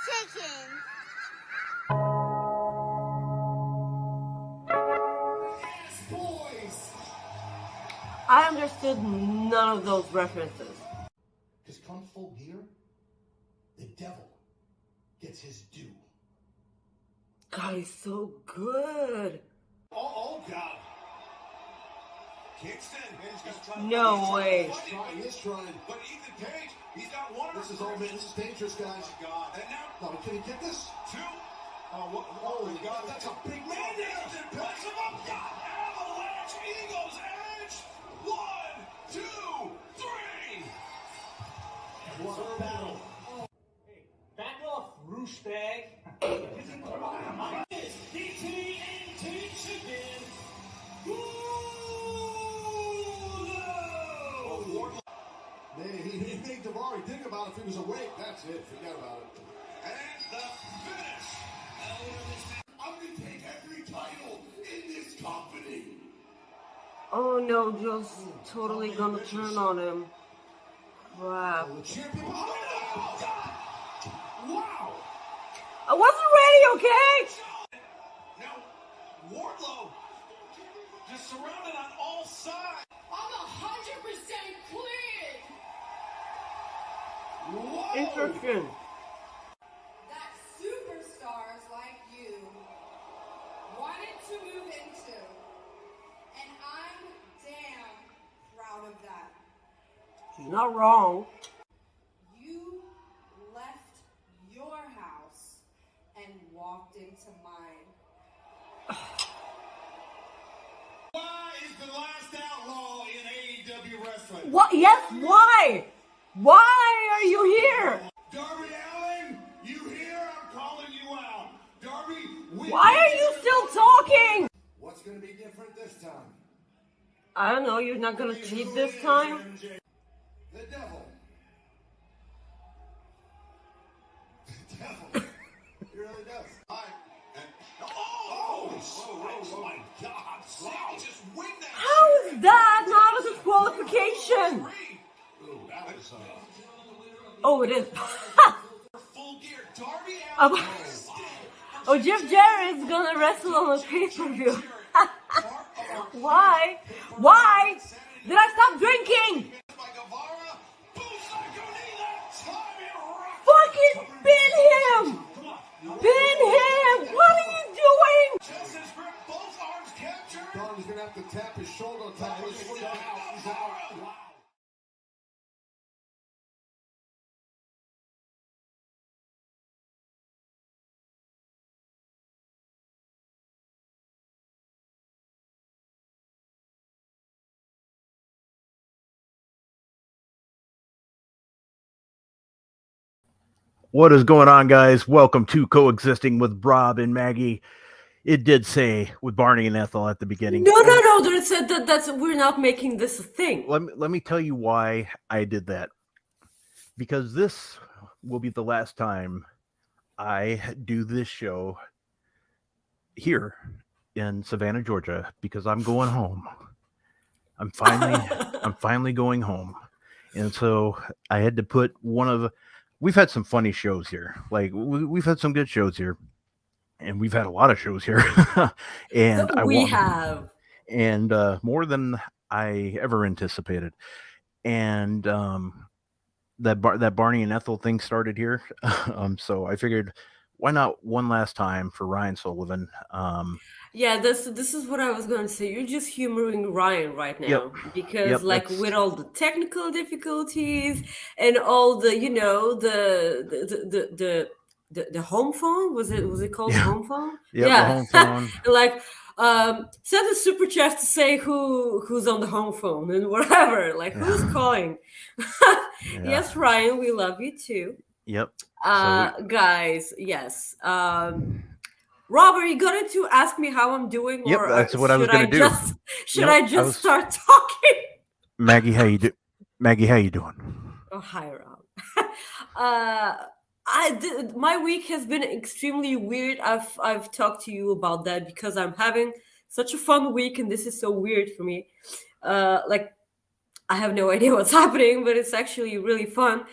chicken. Yes, boys! I understood none of those references. Because come full gear, the devil gets his due. God, he's so good. Oh, God. Kingston, he's gonna try No way. He's trying. But Ethan Page, he's got one. This is all, man. This is dangerous, guys. Oh, God. And now, No, can he get this? two. Oh, Holy God, that's a big man. Anderson picks him up. God, avalanche, Eagles Edge. 1, 2, 3. What a battle. Hey, back off, roosh bag. Man, he made Davari think about if he was awake. That's it. Forget about it. And the finish. I'm going to take every title in this company. Oh no, Joe's totally gonna turn on him. Crap. The champion. Oh, God. Wow. I wasn't ready, okay? Now, Wardlow just surrounded on all sides. I'm 100% cleared. Whoa. Interesting. That superstars like you wanted to move into. And I'm damn proud of that. She's not wrong. You left your house and walked into mine. Why is the last outlaw in AEW wrestling? What? Yes, why? Why are you here? Darby Allin, you here? I'm calling you out. Darby, Why are you still talking? What's going to be different this time? I don't know, you're not gonna cheat this time? The devil. The devil. He really does. Oh my God! Wow. Just win that. How is that not a disqualification? Ooh, that was, Oh, it is. Full gear. Darby Allin. Oh, Jeff Jarrett is gonna wrestle on a pay-per-view. Why? Why did I stop drinking? Fucking pin him! Pin him! What are you doing? Don is going to have to tap his shoulder on top of his foot. He's out. Wow. What is going on, guys? Welcome to Coexisting with Rob and Maggie. It did say with Barney and Ethel at the beginning. No. They said that's we're not making this a thing. Let me tell you why I did that. Because this will be the last time I do this show here in Savannah, Georgia, because I'm going home. I'm finally going home. And so I had to put we've had some funny shows here. Like we've had some good shows here. And we've had a lot of shows here. And we have. And more than I ever anticipated. And that Barney and Ethel thing started here. So I figured, why not one last time for Ryan Sullivan? Yeah, this is what I was going to say. You're just humoring Ryan right now. Yep. Because with all the technical difficulties and all the, the home phone, was it called home phone? The home phone. Send a super chat to say who's on the home phone and whatever, who's calling. Yes, Ryan, we love you too. Yep. Guys, yes. Rob, are you going to ask me how I'm doing? Yep, that's what I was going to do. Should I just start talking? Maggie, how you doing? Oh, hi, Rob. My week has been extremely weird. I've talked to you about that because I'm having such a fun week, and this is so weird for me. I have no idea what's happening, but it's actually really fun.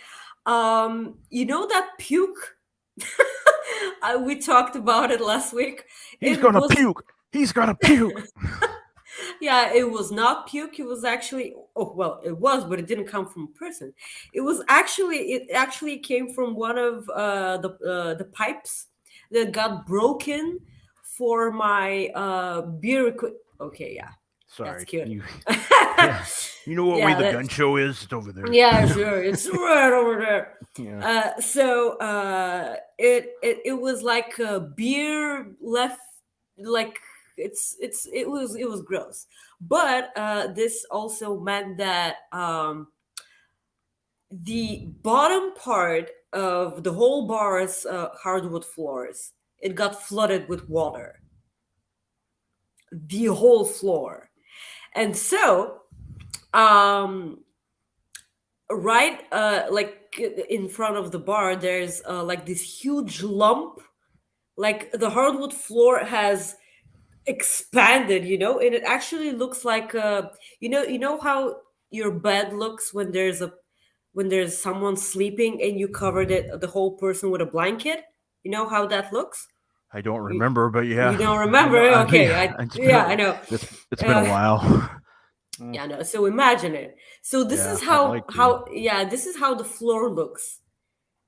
You know that puke We talked about it last week. He's It gonna was- puke. He's gonna puke. Yeah, it was not puke. It was actually, oh well, it was, but it didn't come from a person. It actually came from one of the pipes that got broken for my beer. Okay, yeah, Sorry. that's cute. You know what Yeah, way the that's- gun show is? It's over there. Yeah, sure, it's right over there. Yeah. It was like a beer left, like it was gross, but this also meant that the bottom part of the whole bar's hardwood floors, it got flooded with water, the whole floor. And so right like in front of the bar, there's like this huge lump, like the hardwood floor has expanded, and it actually looks like you know how your bed looks when there's someone sleeping and you covered the whole person with a blanket. You know how that looks? I don't remember, but yeah. You don't remember? No, Okay, I know. It's been a while. Yeah, no. So imagine it. So this Yeah, is I'd how like to. this is how the floor looks.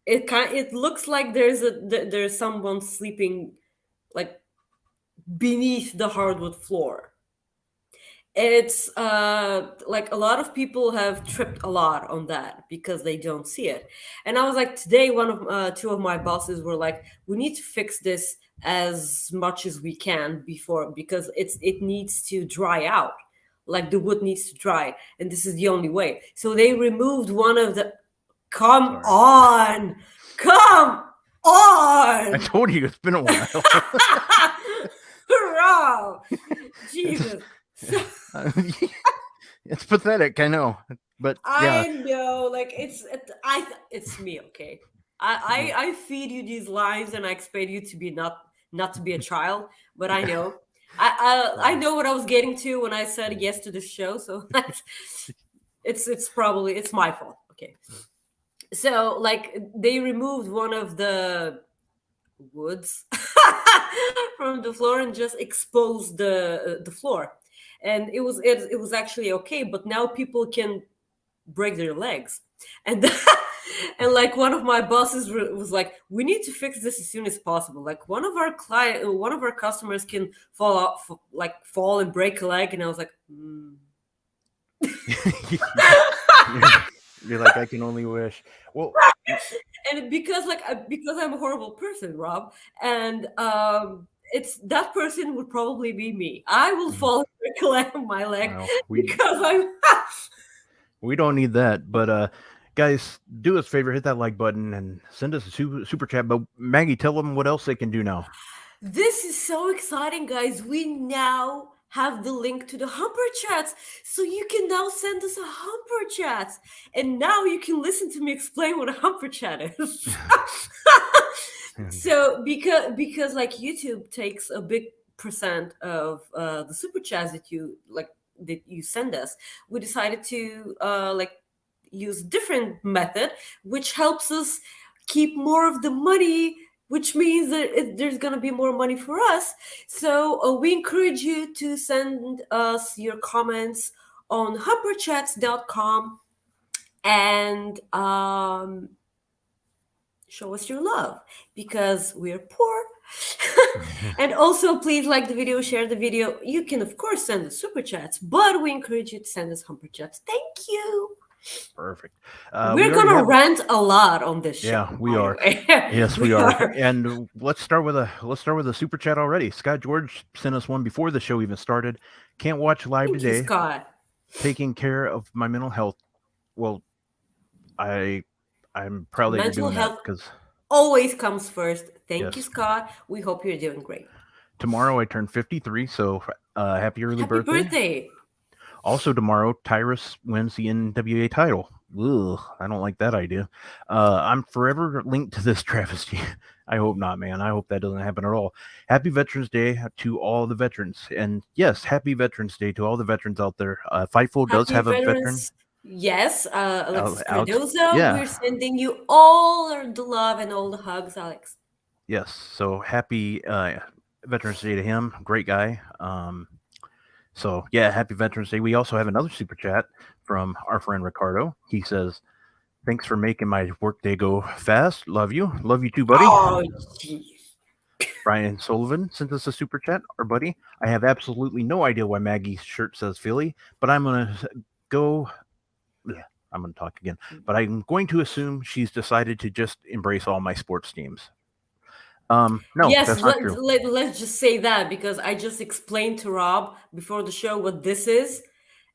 It looks like there's someone sleeping like beneath the hardwood floor. It's like a lot of people have tripped a lot on that because they don't see it. And I was like, today two of my bosses were like, we need to fix this as much as we can because it needs to dry out. Like the wood needs to dry, and this is the only way. So they removed one of the come on. I told you it's been a while. Rob, Jesus. It's pathetic, I know, but yeah. I know, like it's me, okay. I feed you these lines and I expect you to be not to be a child, but I know. I know what I was getting to when I said yes to this show, so it's probably it's my fault. Okay. So like they removed one of the woods from the floor and just exposed the floor. And it was actually okay, but now people can break their legs. And and like one of my bosses was like, we need to fix this as soon as possible. Like one of our customers can fall and break a leg. And I was like, You're like, I can only wish. Well, and because I'm a horrible person, Rob, and it's that person would probably be me. I will fall and break a leg on my leg because I'm. We don't need that, but guys, do us a favor, hit that like button and send us a super chat. But Maggie, tell them what else they can do now. This is so exciting, guys. We now have the link to the Humper Chats, so you can now send us a Humper Chat, and now you can listen to me explain what a Humper Chat is. So because like YouTube takes a big percent of the super chats that you send us, we decided to use a different method, which helps us keep more of the money, which means that there's going to be more money for us. So we encourage you to send us your comments on humperchats.com and show us your love because we're poor. And also, please like the video, share the video. You can, of course, send us super chats, but we encourage you to send us humper chats. Thank you. Perfect. We're going to rant a lot on this show. Yeah, we are. Yes, we are. And let's start with a super chat already. Scott George sent us one before the show even started. Can't watch live Thank today. you, Scott. Taking care of my mental health. Well, I'm proud that you're Mental doing health that because always comes first. Thank Yes. you, Scott. We hope you're doing great. tomorrow I turn 53, so happy early Happy birthday. Also tomorrow, Tyrus wins the NWA title. Ugh, I don't like that idea. I'm forever linked to this travesty. I hope not, man. I hope that doesn't happen at all. Happy Veterans Day to all the veterans. And yes, happy Veterans Day to all the veterans out there. Fightful does have a veteran. Yes, Alexis Alex, Cardozo, yeah. we're sending you all the love and all the hugs, Alex. Yes. So happy Veterans Day to him. Great guy. So yeah, happy Veterans Day. We also have another super chat from our friend Ricardo. He says, "Thanks for making my workday go fast. Love you. Love you too, buddy." Oh, jeez. Brian Sullivan sent us a super chat. Our buddy. I have absolutely no idea why Maggie's shirt says Philly, but I'm gonna go. Yeah, I'm gonna talk again. But I'm going to assume she's decided to just embrace all my sports teams. No, Yes, that's not true. let's just say that because I just explained to Rob before the show what this is,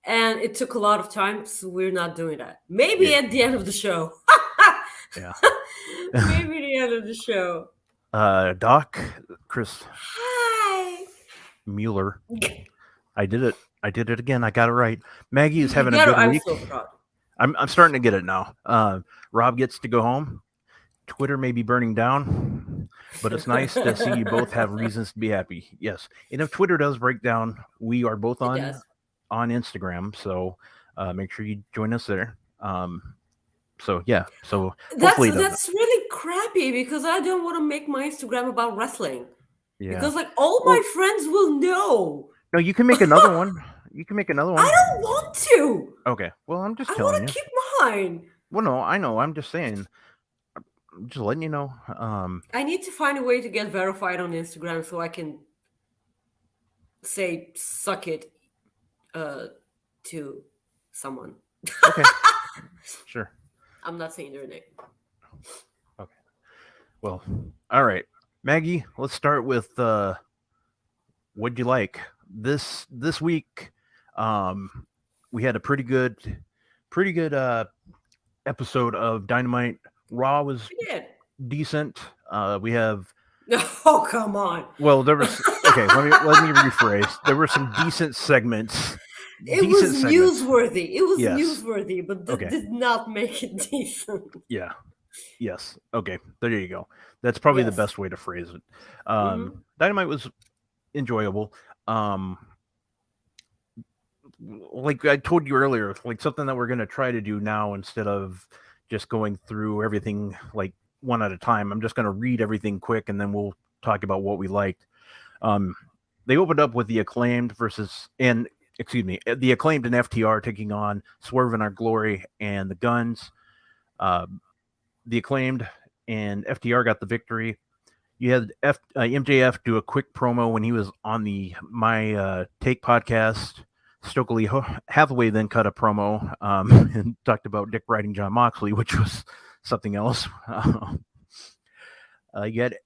and it took a lot of time, so we're not doing that. Maybe Yeah. at the end of the show. Yeah. Maybe the end of the show. Doc, Chris Hi. Mueller. I did it. I did it again. I got it right. Maggie is having a Yeah, good I'm week. so proud. I'm starting to get it now. Rob gets to go home. Twitter may be burning down, but it's nice to see you both have reasons to be happy. Yes, and if Twitter does break down, we are both on does. Instagram, so make sure you join us there. So yeah, so That's hopefully it doesn't. that's really crappy because I don't want to make my Instagram about wrestling. Yeah. Because like all my friends will know. No, you can make another one. You can make another one. I don't want to. Okay. Well, I'm just I telling want you. to keep mine. Well, no, I know. I'm just saying. I'm just letting you know. I need to find a way to get verified on Instagram so I can say "suck it" to someone. Okay. Sure. I'm not saying their name. Okay. Well, all right, Maggie. Let's start with what'd you like this week? We had a pretty good episode of Dynamite. Raw was We did. decent. We have. Oh, come on. Well, there was okay. Let me rephrase. There were some decent segments. It was newsworthy. It was Yes. newsworthy, but that Okay. did not make it decent. Yeah. Yes. Okay. There you go. That's probably the Yes. best way to phrase it. Mhm. Dynamite was enjoyable. Like I told you earlier, like something that we're going to try to do now instead of just going through everything like one at a time. I'm just going to read everything quick and then we'll talk about what we liked. They opened up with the Acclaimed the Acclaimed and FTR taking on Swerve and Our Glory and the Guns. The Acclaimed and FTR got the victory. You had MJF do a quick promo when he was on the My Take podcast. Stokely Hathaway then cut a promo and talked about Dick riding John Moxley, which was something else. You had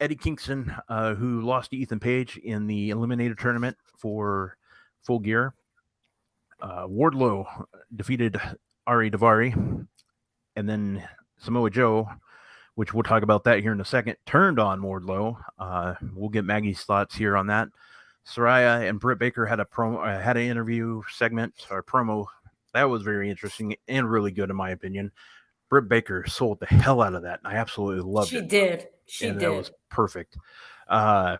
Eddie Kingston, who lost to Ethan Page in the Eliminator tournament for Full Gear. Wardlow defeated Ari Daivari. And then Samoa Joe, which we'll talk about that here in a second, turned on Wardlow. We'll get Maggie's thoughts here on that. Saraya and Britt Baker had an interview segment or promo that was very interesting and really good in my opinion. Britt Baker sold the hell out of that, and I absolutely loved it. She did. That was perfect. Trent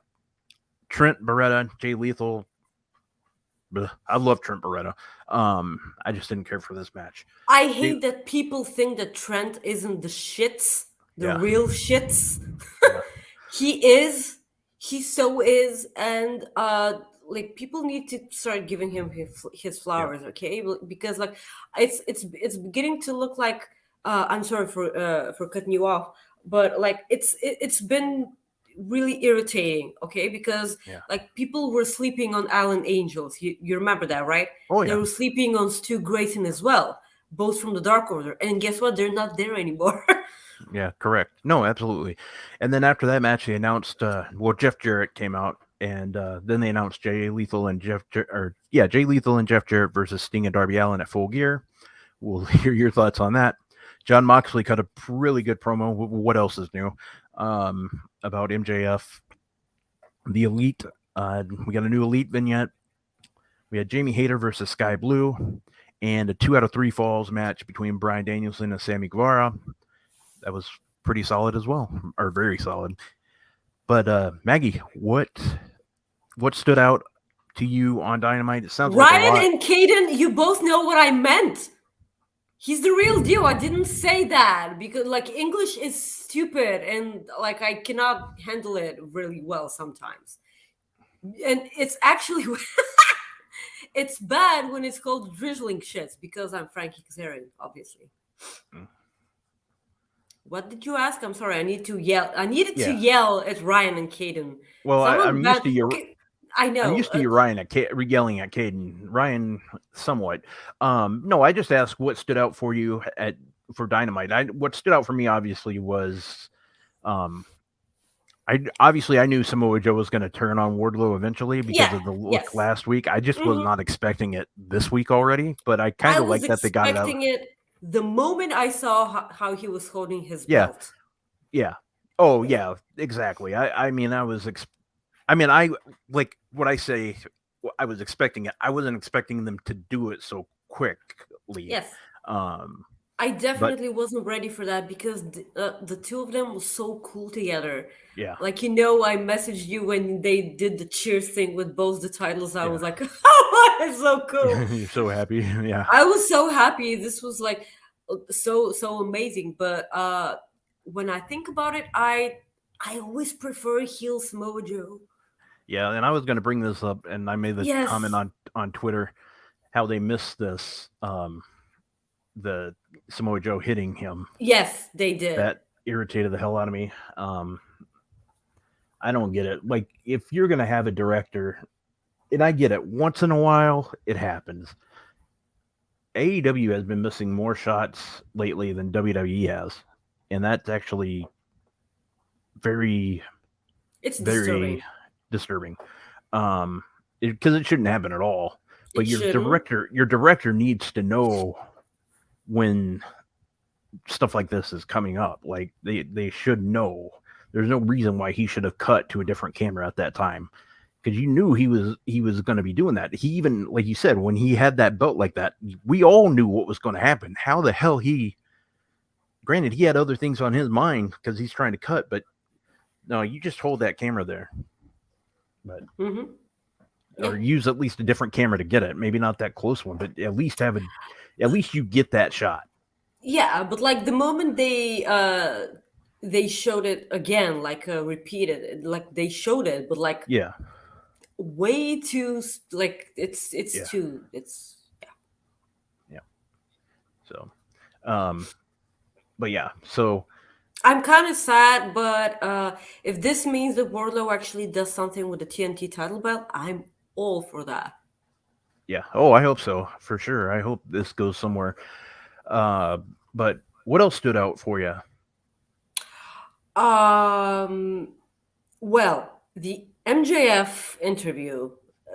Beretta, Jay Lethal. I love Trent Beretta. I just didn't care for this match. I hate that people think that Trent isn't the shits, real shits. Yeah. He is. He so is, and like people need to start giving him his flowers, okay? Because like it's beginning to look like I'm sorry for cutting you off, but like it's been really irritating, okay? Because like people were sleeping on Alan Angels. You remember that, right? Oh yeah. They were sleeping on Stu Grayson as well, both from the Dark Order, and guess what? They're not there anymore. Yeah, correct. No, absolutely. And then after that match, they announced, Jeff Jarrett came out, and then they announced Jay Lethal and Jeff Jarrett versus Sting and Darby Allin at Full Gear. We'll hear your thoughts on that. John Moxley cut a really good promo. What else is new? About MJF, the Elite. We got a new Elite vignette. We had Jamie Hayter versus Sky Blue, and a 2 out of 3 falls match between Bryan Danielson and Sammy Guevara. That was pretty solid as well, or very solid. But Maggie, what stood out to you on Dynamite? It sounds like Ryan and Caden, you both know what I meant. He's the real deal. I didn't say that because like English is stupid and like I cannot handle it really well sometimes. And it's actually it's bad when it's called drizzling shits because I'm Frankie Kazarian, obviously. What did you ask? I'm sorry. I need to yell. I needed to yell at Ryan and Caden. Well, I'm used to your. Okay, I know. I'm used to you, Ryan, yelling at Caden. Ryan, somewhat. No, I just asked what stood out for you for Dynamite. What stood out for me, obviously, was, I knew Samoa Joe was going to turn on Wardlow eventually because of the look last week. I just was not expecting it this week already, but I kind of like that they got it out. It the moment I saw how he was holding his belt. Yeah. Oh, yeah, exactly. I mean, I like what I say. I was expecting it. I wasn't expecting them to do it so quickly. Yes. I definitely wasn't ready for that because the two of them were so cool together. Yeah. Like, I messaged you when they did the cheers thing with both the titles. I was like, oh, it's so cool. You're so happy. Yeah. I was so happy. This was like so amazing. But when I think about it, I always prefer heel Samoa Joe. Yeah, and I was going to bring this up, and I made this comment on Twitter, how they missed this, the Samoa Joe hitting him. Yes, they did. That irritated the hell out of me. I don't get it. Like, if you're going to have a director, and I get it, once in a while, it happens. AEW has been missing more shots lately than WWE has, and that's actually very disturbing. Because it shouldn't happen at all. But your director needs to know when stuff like this is coming up. Like they should know. There's no reason why he should have cut to a different camera at that time, because you knew he was going to be doing that. He even, like you said, when he had that belt like that, we all knew what was going to happen. How the hell granted, he had other things on his mind because he's trying to cut, but no, you just hold that camera there. But or use at least a different camera to get it. Maybe not that close one, but at least you get that shot. Yeah, but like the moment they showed it again, like repeated, like they showed it, but like way too like it's too So, but yeah, so. I'm kind of sad, but if this means that Wardlow actually does something with the TNT title belt, I'm all for that. Yeah. Oh, I hope so, for sure. I hope this goes somewhere. But what else stood out for you? Well, the MJF interview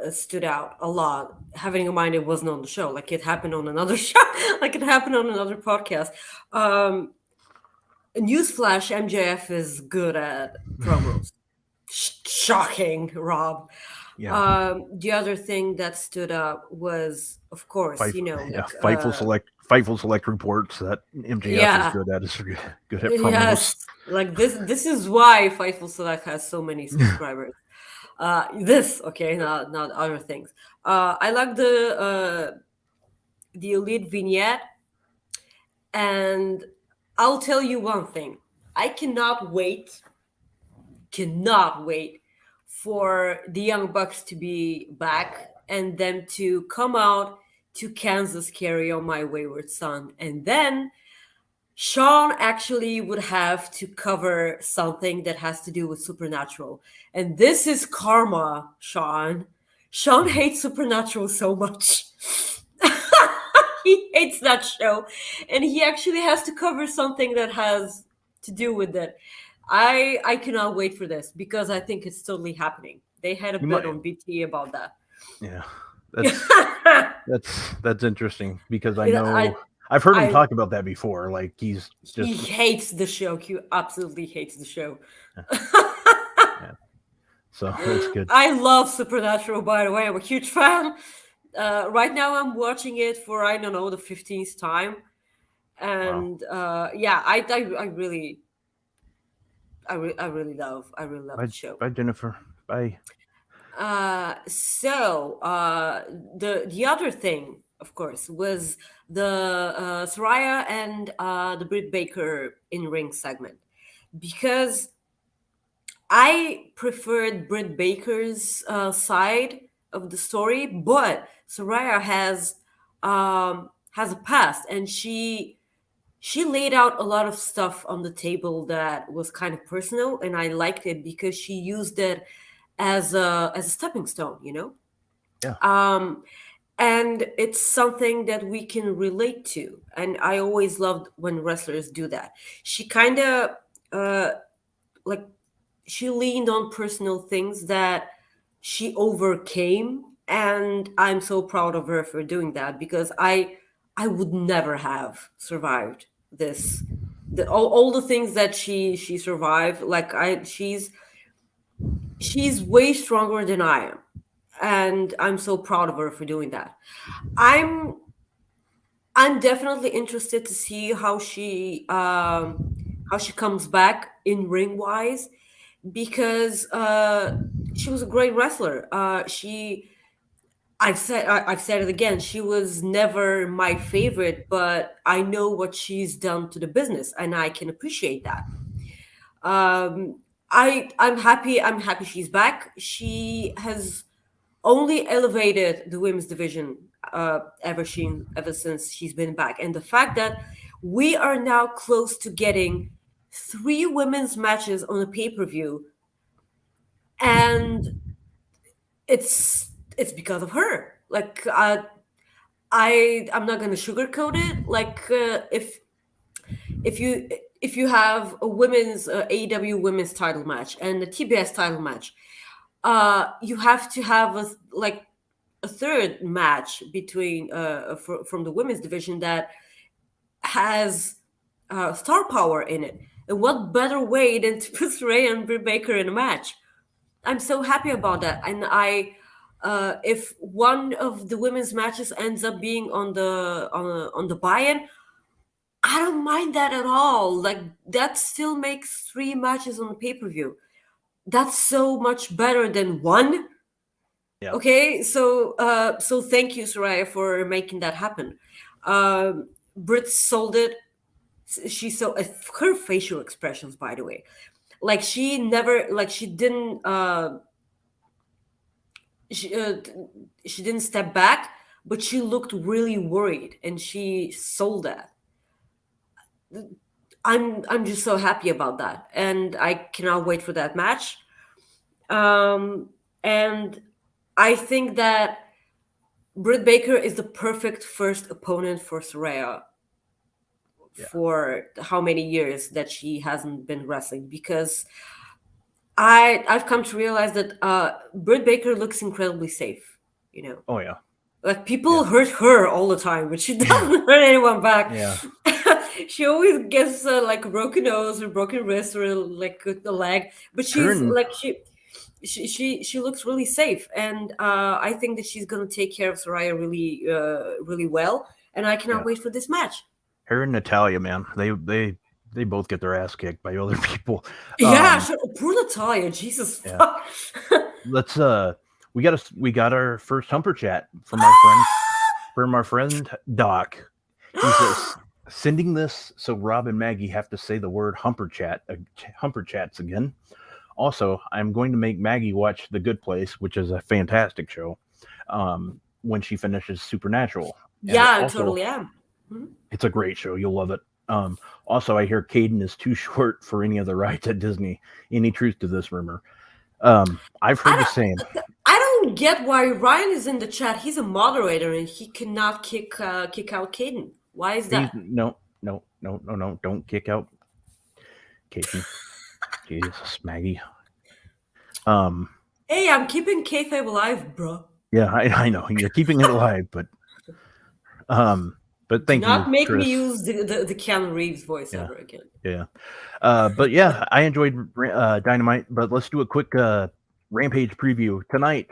stood out a lot, having in mind it wasn't on the show. Like it happened on another show, like it happened on another podcast. Newsflash, MJF is good at promos. Shocking, Rob. Yeah. The other thing that stood out was, of course, Fightful select reports that MJF is good at. Is good at promos. Yes, like this is why Fightful Select has so many subscribers. Not other things. I like the Elite vignette, and I'll tell you one thing. I cannot wait for the Young Bucks to be back and them to come out to Kansas Carry on My Wayward Son. And then Sean actually would have to cover something that has to do with Supernatural. And this is karma, Sean. Sean hates Supernatural so much. He hates that show, and he actually has to cover something that has to do with it. I cannot wait for this because I think it's totally happening. They had a bit on BT about that. Yeah, that's interesting because I know I've heard him talk about that before. Like he hates the show. He absolutely hates the show. Yeah. So that's good. I love Supernatural, by the way. I'm a huge fan. Right now I'm watching it for the 15th time, and I really love the show. Bye, Jennifer. Bye. So the other thing, of course, was Saraya and the Britt Baker in-ring segment, because I preferred Britt Baker's side of the story, but Saraya has a past, and she laid out a lot of stuff on the table that was kind of personal, and I liked it because she used it as a stepping stone, you know. Yeah. And it's something that we can relate to, and I always loved when wrestlers do that. She kind of like she leaned on personal things that she overcame, and I'm so proud of her for doing that, because I would never have survived this. All the things that she survived, like she's way stronger than I am, and I'm so proud of her for doing that. I'm definitely interested to see how she comes back in ring wise, because she was a great wrestler. I've said it again. She was never my favorite, but I know what she's done to the business, and I can appreciate that. I'm happy. I'm happy she's back. She has only elevated the women's division ever since she's been back, and the fact that we are now close to getting 3 women's matches on a pay-per-view, and it's because of her. Like I'm not gonna sugarcoat it. Like if you have a women's AEW women's title match and a TBS title match, you have to have a third match between from the women's division that has star power in it. And what better way than to put Ray and Britt Baker in a match? I'm so happy about that. And if one of the women's matches ends up being on the buy-in, I don't mind that at all. Like, that still makes 3 matches on the pay-per-view. That's so much better than 1. Yeah. Okay, so thank you, Saraya, for making that happen. Britt sold it. She sold her facial expressions, by the way. Like, she didn't step back, but she looked really worried, and she sold that. I'm just so happy about that, and I cannot wait for that match. And I think that Britt Baker is the perfect first opponent for Saraya for how many years that she hasn't been wrestling, because I've come to realize that Britt Baker looks incredibly safe, you know. Oh yeah. Like, people hurt her all the time, but she doesn't hurt anyone back. Yeah. She always gets like a broken nose or broken wrist or like a leg, but she's like she looks really safe, and I think that she's gonna take care of Saraya really well, and I cannot wait for this match. Her and Natalia, man, they both get their ass kicked by other people. Poor Natalia, Jesus fuck. Let's we got our first humper chat from our friend Dogg. He says, sending this so Rob and Maggie have to say the word humper chats again. Also, I'm going to make Maggie watch The Good Place, which is a fantastic show, when she finishes Supernatural. I totally am. It's a great show. You'll love it. Also, I hear Caden is too short for any of the rides at Disney. Any truth to this rumor? I've heard the same. I don't get why Ryan is in the chat. He's a moderator and he cannot kick out Caden. Why is that? No. Don't kick out Caden. Jesus, Maggie. Hey, I'm keeping kayfabe alive, bro. Yeah, I know you're keeping it alive, but thank you. Not make Chris. me use the Keanu Reeves voice ever again. Yeah, but yeah, I enjoyed Dynamite. But let's do a quick Rampage preview tonight.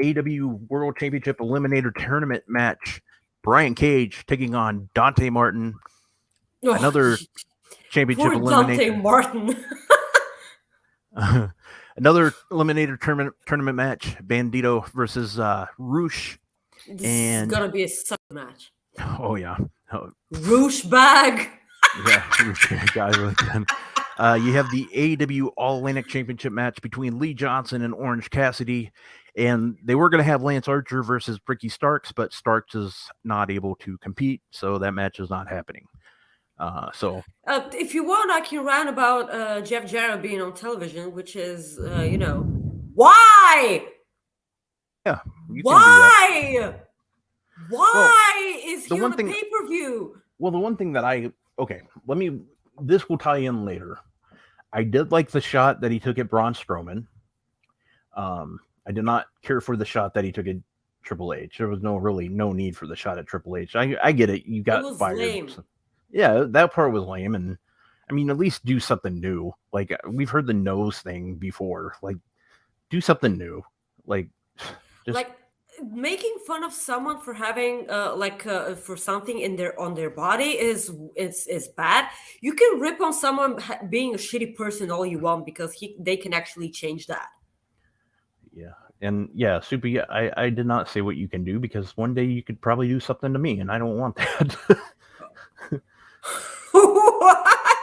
AEW World Championship Eliminator Tournament match. Brian Cage taking on Dante Martin. Another championship eliminator. Dante Martin. Another eliminator tournament match. Bandito versus Roosh. This is gonna be a suck match. Oh yeah. Oh, Roosh bag. yeah. Guys like that. You have the AEW All Atlantic Championship match between Lee Johnson and Orange Cassidy, and they were going to have Lance Archer versus Ricky Starks, but Starks is not able to compete, so that match is not happening. If you want, I can rant about Jeff Jarrett being on television, which is, why? Yeah. You Why? Can do that. Why is he the on one the thing- pay-per-view? Well, the one thing that this will tie in later. I did like the shot that he took at Braun Strowman. I did not care for the shot that he took at Triple H. There was no need for the shot at Triple H. I get it. You got fired. Lame. Yeah, that part was lame. And I mean, at least do something new. Like, we've heard the nose thing before. Like, do something new. Like, just Like, making fun of someone for having for something on their body is bad. You can rip on someone being a shitty person all you want, because they can actually change that. yeah. And yeah, Super, yeah, I did not say what you can do, because one day you could probably do something to me, and I don't want that.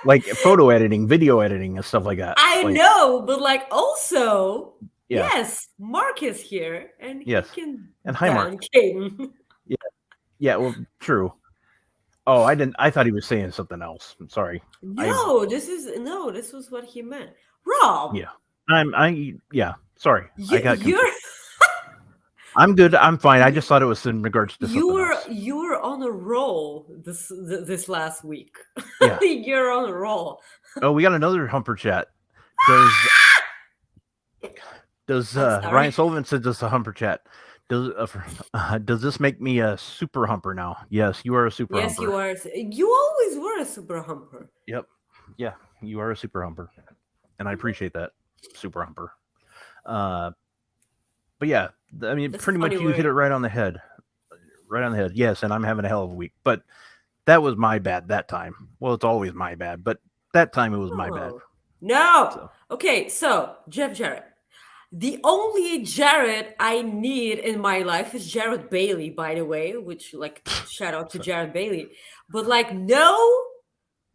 Like photo editing, video editing, and stuff like that. I Like, know, but like also, Yeah. yes, Mark is here, and Yes. he can And hi, Mark. down Caden. Yeah, well, true. Oh, I thought he was saying something else. I'm sorry. This was what he meant. Rob, Yeah. Sorry. I got confused. you're I'm good. I'm fine. I just thought it was in regards to something else. you were on a roll this last week. Yeah. You're on a roll. Oh, we got another humper chat. Does I'm sorry. Ryan Sullivan said does the humper chat? Does this make me a super humper now? Yes, you are a super Yes, humper. you are. You always were a super humper. Yep. Yeah, you are a super humper. And I appreciate that. Super humper. But yeah, I mean, That's a pretty much funny you hit word. it right on the head. Right on the head. Yes, and I'm having a hell of a week. But that was my bad that time. Well, it's always my bad, but that time it was my bad. No. So. Okay, so Jeff Jarrett. The only Jarrett I need in my life is Jarrett Bailey, by the way, which, like, shout out to Jarrett Bailey. But, like, no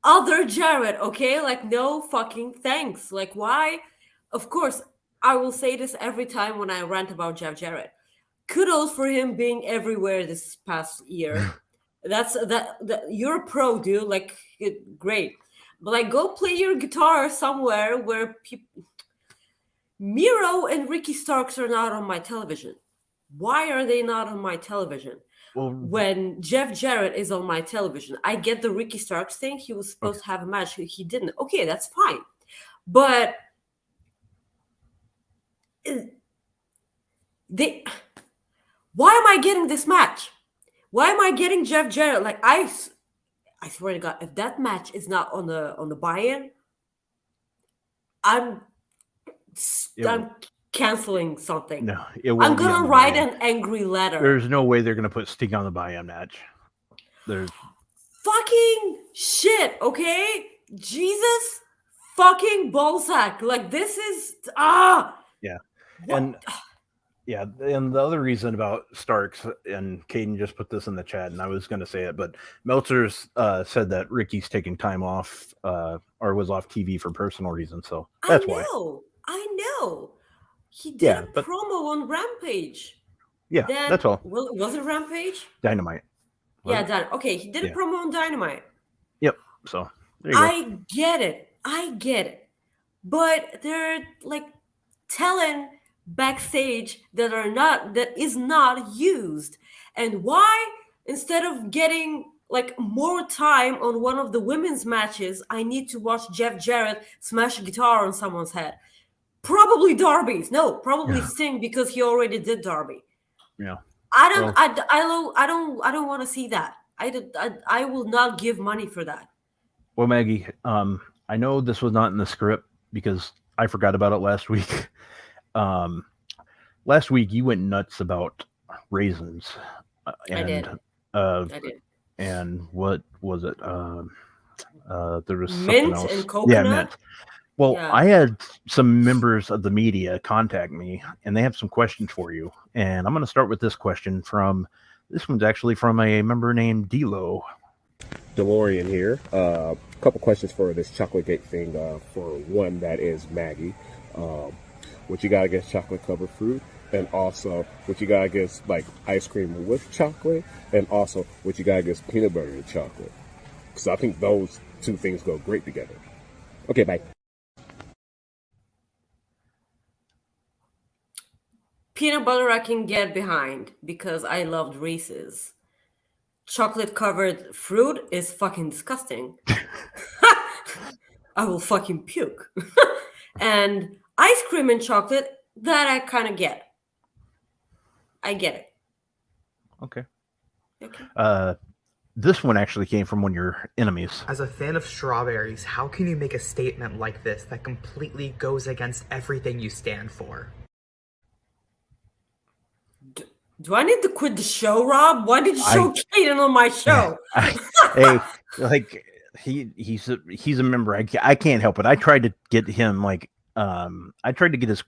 other Jarrett, okay? Like, no fucking thanks. Like, why? Of course, I will say this every time when I rant about Jeff Jarrett. Kudos for him being everywhere this past year. You're a pro, dude. Like, great. But, like, go play your guitar somewhere where people... Miro and Ricky Starks are not on my television. Why are they not on my television? Well, When Jeff Jarrett is on my television, I get the Ricky Starks thing. He was supposed to have a match. He didn't. Okay, that's fine. But why am I getting this match? Why am I getting Jeff Jarrett? Like, I swear to God, if that match is not on the buy-in, I'm canceling something. no, it I'm won't be on gonna the write buy-in. an angry letter. There's no way they're gonna put Sting on the buy-in match. There's Fucking shit, okay? Jesus fucking ballsack. Like, this is Yeah. What? And yeah, and the other reason about Starks, and Caden just put this in the chat, and I was gonna say it, but Meltzer's said that Ricky's taking time off or was off TV for personal reasons, so that's why. I know. He did Yeah, a but- promo on Rampage. Yeah, Then, that's all. Was it Rampage? Dynamite. Yeah, okay. He did a Yeah. promo on Dynamite. Yep. So there you go. I get it. But they're like telling backstage that is not used. And why, instead of getting like more time on one of the women's matches, I need to watch Jeff Jarrett smash a guitar on someone's head? Probably Darby's. No, probably Yeah. Sting, because he already did Darby. Yeah. I don't want to see that. I will not give money for that. Well, Maggie, I know this was not in the script because I forgot about it last week. Last week you went nuts about raisins. And, I did. I did. And what was it? There was Mint something else. and coconut? Yeah, mint. Well, Yeah. I had some members of the media contact me, and they have some questions for you. And I'm going to start with this question from This one's actually from a member named D-Lo. DeLorean here. Couple questions for this chocolate cake thing. For one, that is Maggie. What you got against chocolate covered fruit? And also, what you got against like ice cream with chocolate? And also, what you got against peanut butter and chocolate? Because I think those two things go great together. Okay, bye. Peanut butter I can get behind because I loved Reese's. Chocolate covered fruit is fucking disgusting. I will fucking puke. And ice cream and chocolate, that I kind of get. I get it. Okay. Okay. This one actually came from one of your enemies. As a fan of strawberries, how can you make a statement like this that completely goes against everything you stand for? Do I need to quit the show, Rob? Why did you show Caden on my show? Hey, like he's a member. I can't help it. I tried to get him I tried to get his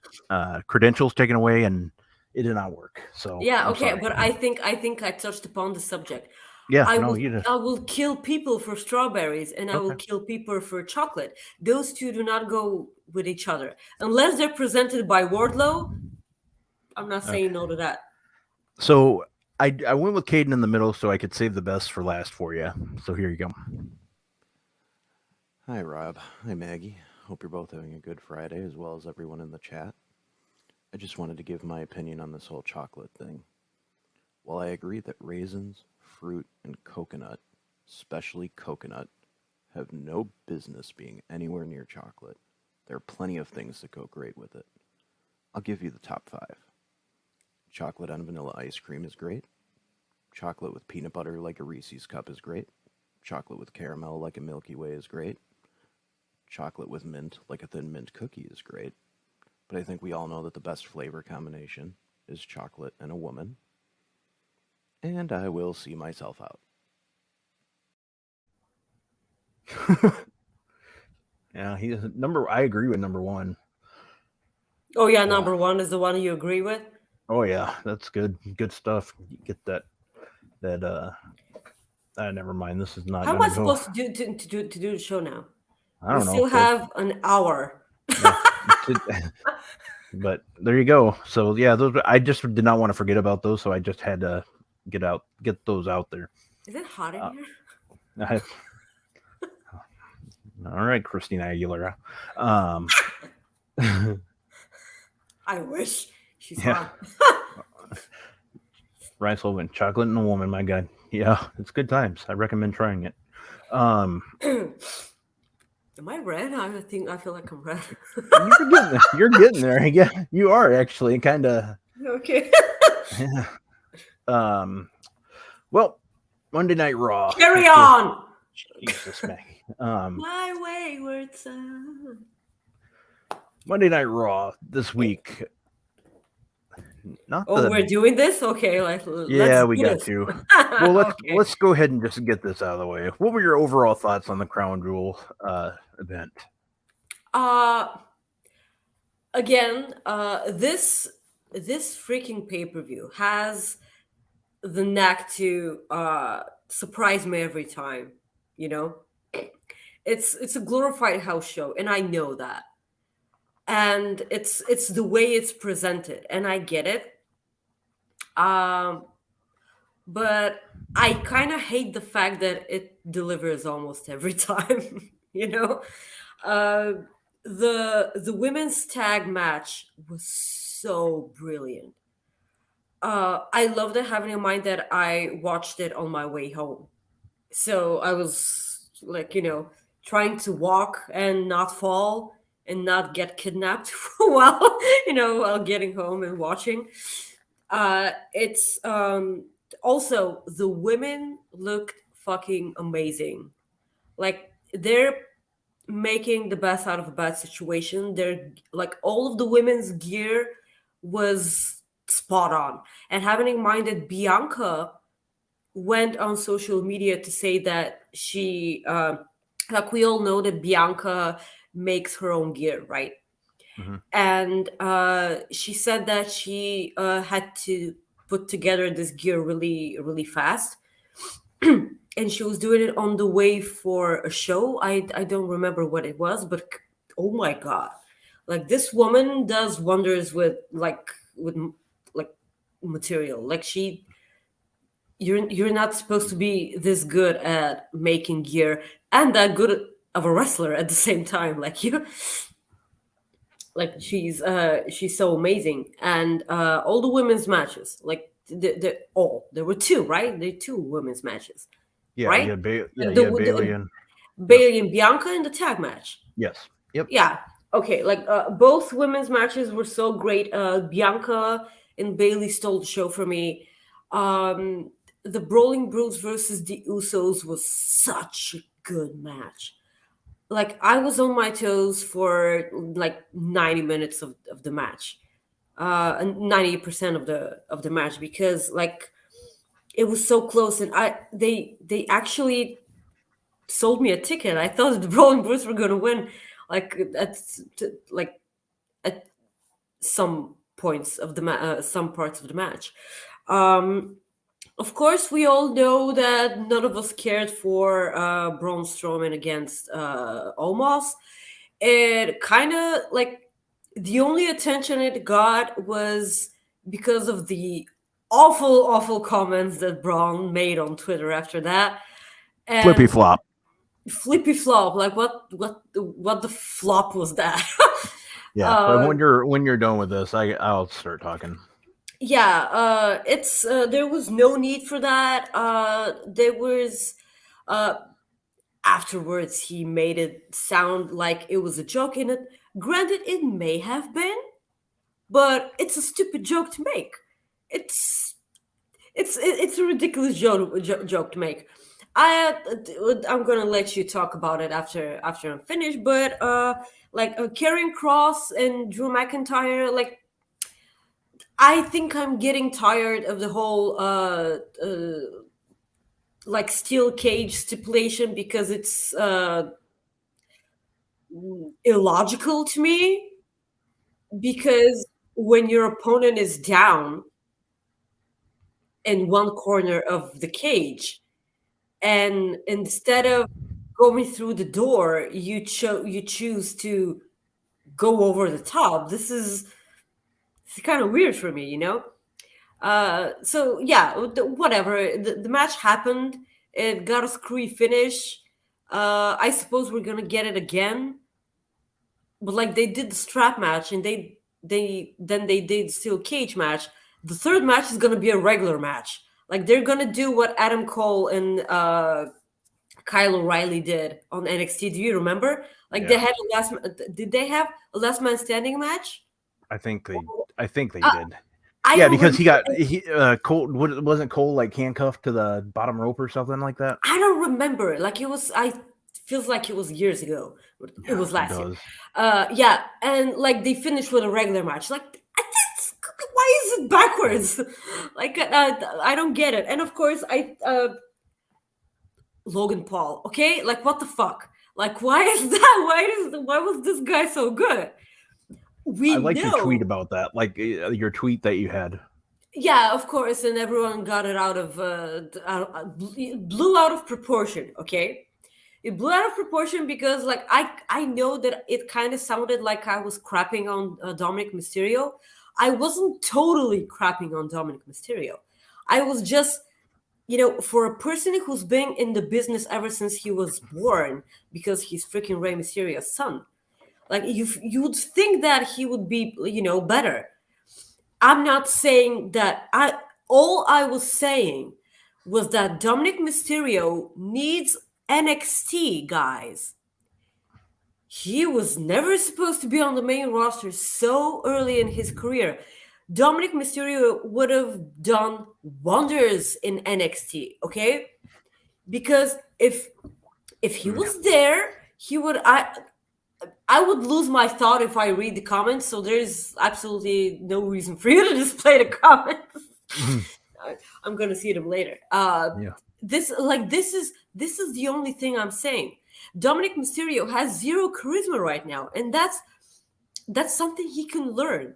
credentials taken away, and it did not work. So yeah, I'm okay, sorry. but I think I touched upon the subject. Yeah, I I will kill people for strawberries, and I will kill people for chocolate. Those two do not go with each other unless they're presented by Wardlow. I'm not saying no to that. So I went with Caden in the middle so I could save the best for last for you. So here you go. Hi, Rob. Hi, Maggie. Hope you're both having a good Friday, as well as everyone in the chat. I just wanted to give my opinion on this whole chocolate thing. While I agree that raisins, fruit, and coconut, especially coconut, have no business being anywhere near chocolate, there are plenty of things that go great with it. I'll give you the top 5. Chocolate on vanilla ice cream is great. Chocolate with peanut butter like a Reese's cup is great. Chocolate with caramel like a Milky Way is great. Chocolate with mint like a Thin Mint cookie is great. But I think we all know that the best flavor combination is chocolate and a woman. And I will see myself out. Yeah, he's I agree with number 1. Oh yeah, number 1 is the one you agree with. Oh yeah, that's good stuff. You get that. Never mind. This is not. How am I supposed to do the show now? I don't know. We still have an hour. But there you go. So yeah, those. I just did not want to forget about those, so I just had to get those out there. Is it hot in here? All right, Christina Aguilera. I wish she's hot. Ryan Sullivan, chocolate and a woman. My God, yeah, it's good times. I recommend trying it. Am I red? I feel like I'm red. You're getting there. Yeah, you are actually kind of. Okay. Yeah. Well, Monday Night Raw. Carry on. Jesus, Maggie. My wayward son. Monday Night Raw this week. We're doing this? Okay, we got to. Well, let's go ahead and just get this out of the way. What were your overall thoughts on the Crown Jewel event? Again, this freaking pay-per-view has the knack to surprise me every time. You know, it's a glorified house show, and I know that. And it's the way it's presented, and I get it. But I kind of hate the fact that it delivers almost every time. You know, the women's tag match was so brilliant. I loved it, having in mind that I watched it on my way home, so I was trying to walk and not fall and not get kidnapped while getting home and watching. It's also, the women looked fucking amazing. Like, they're making the best out of a bad situation. They're like, all of the women's gear was spot on. And having in mind that Bianca went on social media to say that she like, we all know that Bianca makes her own gear, right? Mm-hmm. And she said that she had to put together this gear really, really fast. And she was doing it on the way for a show. I don't remember what it was, but oh my God. Like, this woman does wonders with material. Like, you're not supposed to be this good at making gear and that good of a wrestler at the same time. She's so amazing. And all the women's matches, like there were two, right? There were two women's matches. Yeah, right? you had Bailey and Bailey and Bianca in the tag match. yes, yep, Yeah. Okay. Both women's matches were so great. Bianca and Bailey stole the show for me. The Brawling Brutes versus the Usos was such a good match. Like, I was on my toes for like 90 minutes of the match, and 90% of the match, because like it was so close, and they actually sold me a ticket. I thought the Brawling Brutes were gonna win, at some points of the some parts of the match. Of course, we all know that none of us cared for Braun Strowman against Omos. It kind of like the only attention it got was because of the awful comments that Braun made on Twitter after that. And Flippy flop. Flippy flop. Like, what the flop was that? Yeah, but when you're done with this, I'll start talking. Yeah, it's there was no need for that. There was afterwards he made it sound like it was a joke in it. Granted, it may have been, but it's a stupid joke to make. It's a ridiculous joke to make. I'm gonna let you talk about it after I'm finished. But Karrion Kross and Drew McIntyre, like, I think I'm getting tired of the whole steel cage stipulation, because it's illogical to me. Because when your opponent is down in one corner of the cage, and instead of going through the door, you choose to go over the top. This is kind of weird for me, you know? So yeah, whatever. The match happened. It got a screwy finish. I suppose we're gonna get it again. But like, they did the strap match, and they did steel cage match. The third match is gonna be a regular match. Like, they're gonna do what Adam Cole and Kyle O'Reilly did on NXT. Do you remember? Like, Yeah. Did they have a last man standing match? I think they did. I Yeah, don't because remember. Cole wasn't Cole like handcuffed to the bottom rope or something like that. I don't remember. Like, it was. Feels like it was years ago. But it was last year. Yeah, and like, they finished with a regular match. Like, why is it backwards? Like, I don't get it. And of course, Logan Paul. Okay, like, what the fuck? Like, why is that? Why was this guy so good? I like your tweet about that, like your tweet that you had. Yeah, of course, and everyone got it blew out of proportion. Okay, it blew out of proportion because, like, I know that it kind of sounded like I was crapping on Dominic Mysterio. I wasn't totally crapping on Dominic Mysterio. I was just, for a person who's been in the business ever since he was born, because he's freaking Rey Mysterio's son. Like, you would think that he would be, better. I'm not saying that. All I was saying was that Dominic Mysterio needs NXT, guys. He was never supposed to be on the main roster so early in his career. Dominic Mysterio would have done wonders in NXT, okay? Because if he was there, he would. I would lose my thought if I read the comments, so there's absolutely no reason for you to display the comments. I'm gonna see them later. Yeah. This is the only thing I'm saying. Dominic Mysterio has zero charisma right now, and that's something he can learn.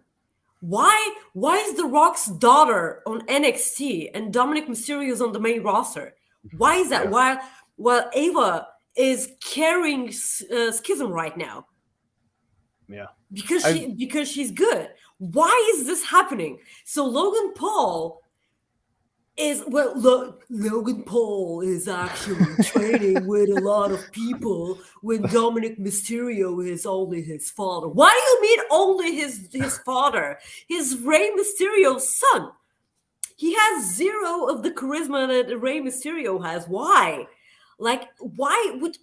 Why is The Rock's daughter on NXT and Dominic Mysterio is on the main roster? Why is that? Yeah. While Ava is carrying Schism right now Yeah. because she's good. Why is this happening? So Logan Paul is Logan Paul is actually training with a lot of people when Dominic Mysterio is only his father. Why do you mean only his father? He's Rey Mysterio's son. He has zero of the charisma that Rey Mysterio has. Why? Like, why would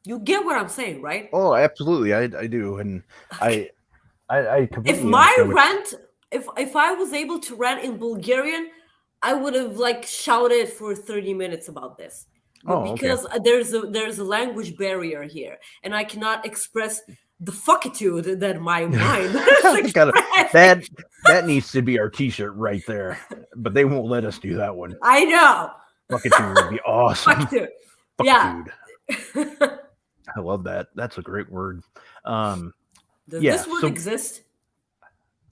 you get what I'm saying, right? Oh, absolutely. I do, and I completely If my understand rant, if I was able to rant in Bulgarian, I would have like shouted for 30 minutes about this. But Oh, okay. because there's a language barrier here, and I cannot express the fuckitude that my mind that needs to be our T-shirt right there, but they won't let us do that one. I know. Fuckitude would be awesome. Fuckitude. Yeah. I love that. That's a great word. Does this word exist?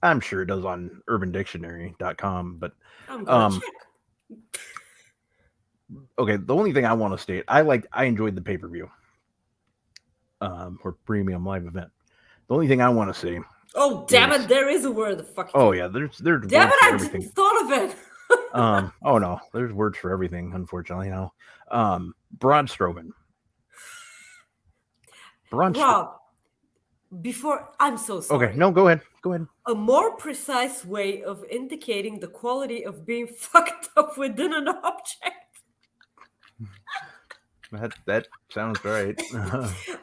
I'm sure it does on urbandictionary.com, but I'm gonna check. Okay, the only thing I want to state, I enjoyed the pay-per-view or premium live event. The only thing I want to say. Oh damn it! There is a word. The fuck. Oh yeah, there's damn it! I didn't thought of it. Oh no, there's words for everything. Unfortunately, now. Braun Strowman. Rob, before I'm so sorry. Okay, no, go ahead. Go ahead. A more precise way of indicating the quality of being fucked up within an object. That sounds right.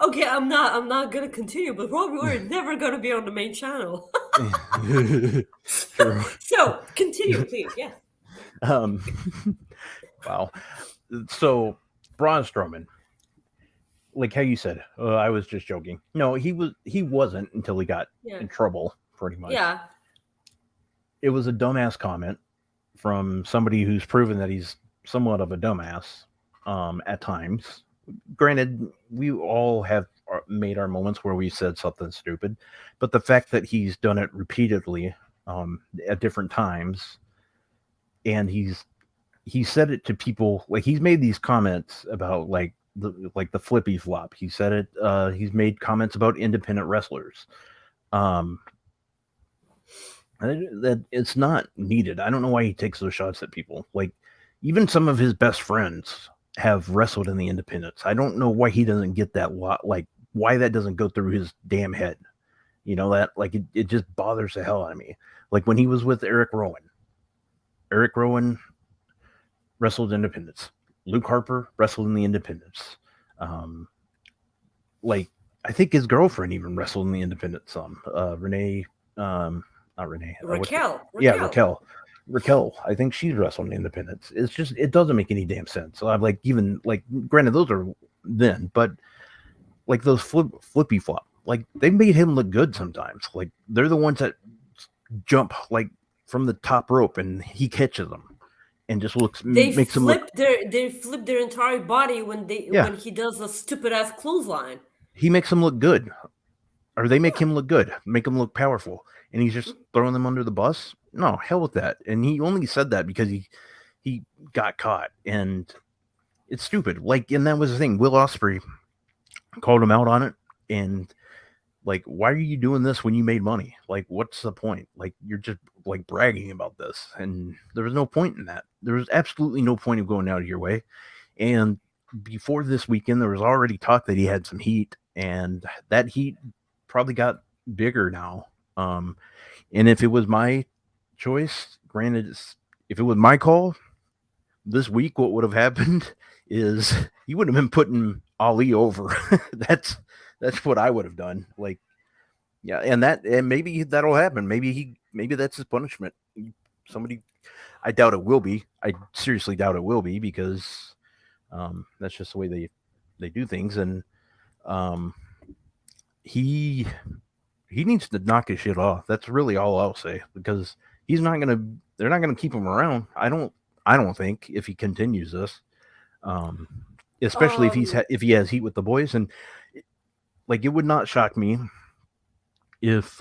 Okay, I'm not gonna continue, but Rob, we're never gonna be on the main channel. True. So continue, please. Yeah. Wow. So Braun Strowman, like how you said, I was just joking. No, he wasn't until he got in trouble, pretty much. Yeah. It was a dumbass comment from somebody who's proven that he's somewhat of a dumbass at times. Granted, we all have made our moments where we said something stupid, but the fact that he's done it repeatedly at different times, and he said it to people, like he's made these comments about like the Flippy flop. He said it. He's made comments about independent wrestlers. That it's not needed. I don't know why he takes those shots at people. Like even some of his best friends have wrestled in the independents. I don't know why he doesn't get that lot. Like why that doesn't go through his damn head. You know that like it just bothers the hell out of me. Like when he was with Eric Rowan. Eric Rowan wrestled independents. Luke Harper wrestled in the independents. Like I think his girlfriend even wrestled in the independents. Renee, not Renee. Raquel. Raquel. I think she's wrestled in the independents. It's just it doesn't make any damn sense. So I'm like even like granted those are then, but like those Flippy flop, like they made him look good sometimes. Like they're the ones that jump like from the top rope and he catches them. And just makes them look. They flip their entire body when he does a stupid ass clothesline. He makes them look good, or they make him look good, make him look powerful, and he's just throwing them under the bus. No, hell with that. And he only said that because he got caught, and it's stupid. Like, and that was the thing. Will Ospreay called him out on it, and like, why are you doing this when you made money? Like, what's the point? Like, you're just like bragging about this, and there was no point in that. There was absolutely no point of going out of your way. And before this weekend, there was already talk that he had some heat, and that heat probably got bigger now. And if it was my choice, granted, if it was my call this week, what would have happened is he would have been putting Ali over. That's what I would have done. Like, yeah, and maybe that'll happen. Maybe that's his punishment. I doubt it will be. I seriously doubt it will be because that's just the way they do things. And he needs to knock his shit off. That's really all I'll say because they're not gonna keep him around. I don't think if he continues this, especially if he has heat with the boys. And like it would not shock me if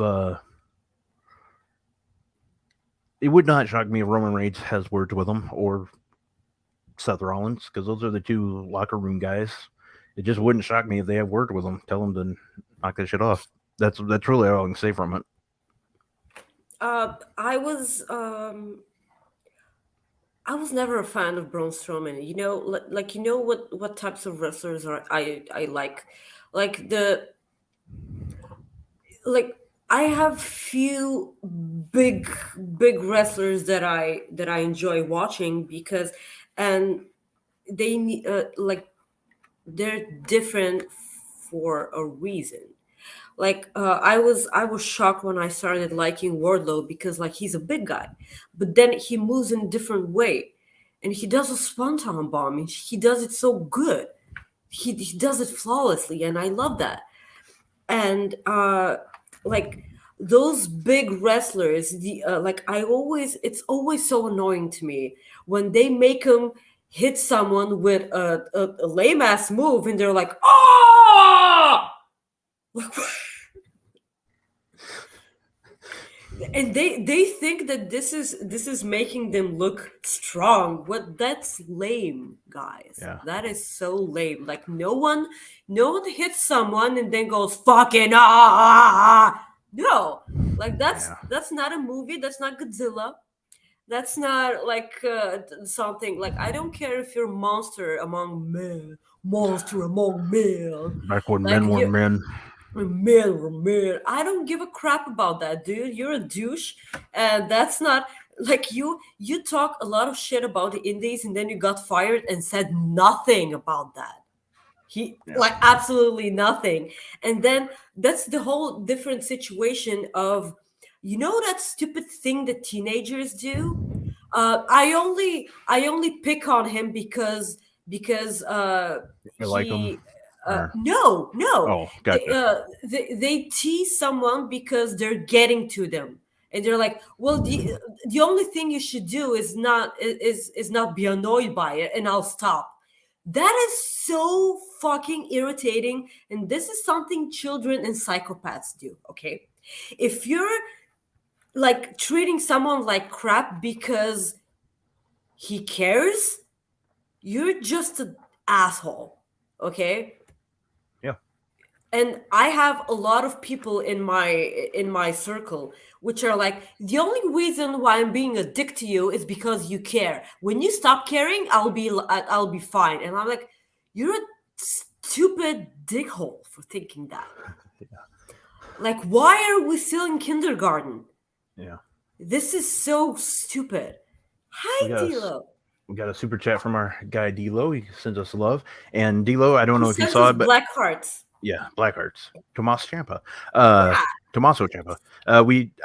it would not shock me if Roman Reigns has words with him or Seth Rollins, because those are the two locker room guys. It just wouldn't shock me if they have word with him. Tell them to knock that shit off. That's really all I can say from it. I was never a fan of Braun Strowman. You know, like you know what types of wrestlers are I like I have few big wrestlers that I enjoy watching because and they need they're different for a reason. Like I was shocked when I started liking Wardlow because like he's a big guy, but then he moves in a different way, and he does a swanton bomb. And he does it so good. He does it flawlessly, and I love that. And like those big wrestlers, it's always so annoying to me when they make them hit someone with a lame ass move, and they're like, oh. And they think that this is making them look strong. That's lame, guys. Yeah. That is so lame. Like no one hits someone and then goes fucking ah. No, like that's not a movie. That's not Godzilla. That's not like something like I don't care if you're monster among men. Back when Like, men were men. Man, I don't give a crap about that, dude. You're a douche, and that's not like you. You talk a lot of shit about the Indies, and then you got fired and said nothing about that. Like absolutely nothing, and then that's the whole different situation of, you know, that stupid thing that teenagers do. I only pick on him because I like him. No. Oh, gotcha. They tease someone because they're getting to them, and they're like, "Well, the only thing you should do is not be annoyed by it, and I'll stop." That is so fucking irritating, and this is something children and psychopaths do. Okay, if you're like treating someone like crap because he cares, you're just an asshole. Okay. And I have a lot of people in my circle which are like, the only reason why I'm being a dick to you is because you care. When you stop caring, I'll be fine. And I'm like, you're a stupid dickhole for thinking that. Like, why are we still in kindergarten? Yeah. This is so stupid. Hi, D-Lo. We got a super chat from our guy D-Lo. He sends us love. And D-Lo, I don't know if you saw it, but Black Hearts. Yeah, Black Hearts. Tommaso Ciampa. Tommaso Ciampa.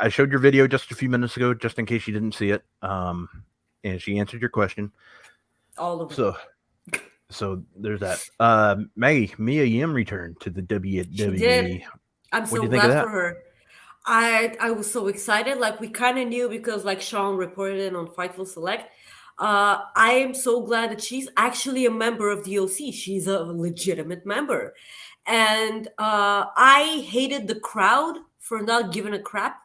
I showed your video just a few minutes ago, just in case you didn't see it. And she answered your question. All of it. So there's that. Maggie, Mia Yim returned to the WWE. She did. I'm so glad for her. I was so excited. Like, we kind of knew because like Sean reported it on Fightful Select. I am so glad that she's actually a member of the OC. She's a legitimate member. And I hated the crowd for not giving a crap.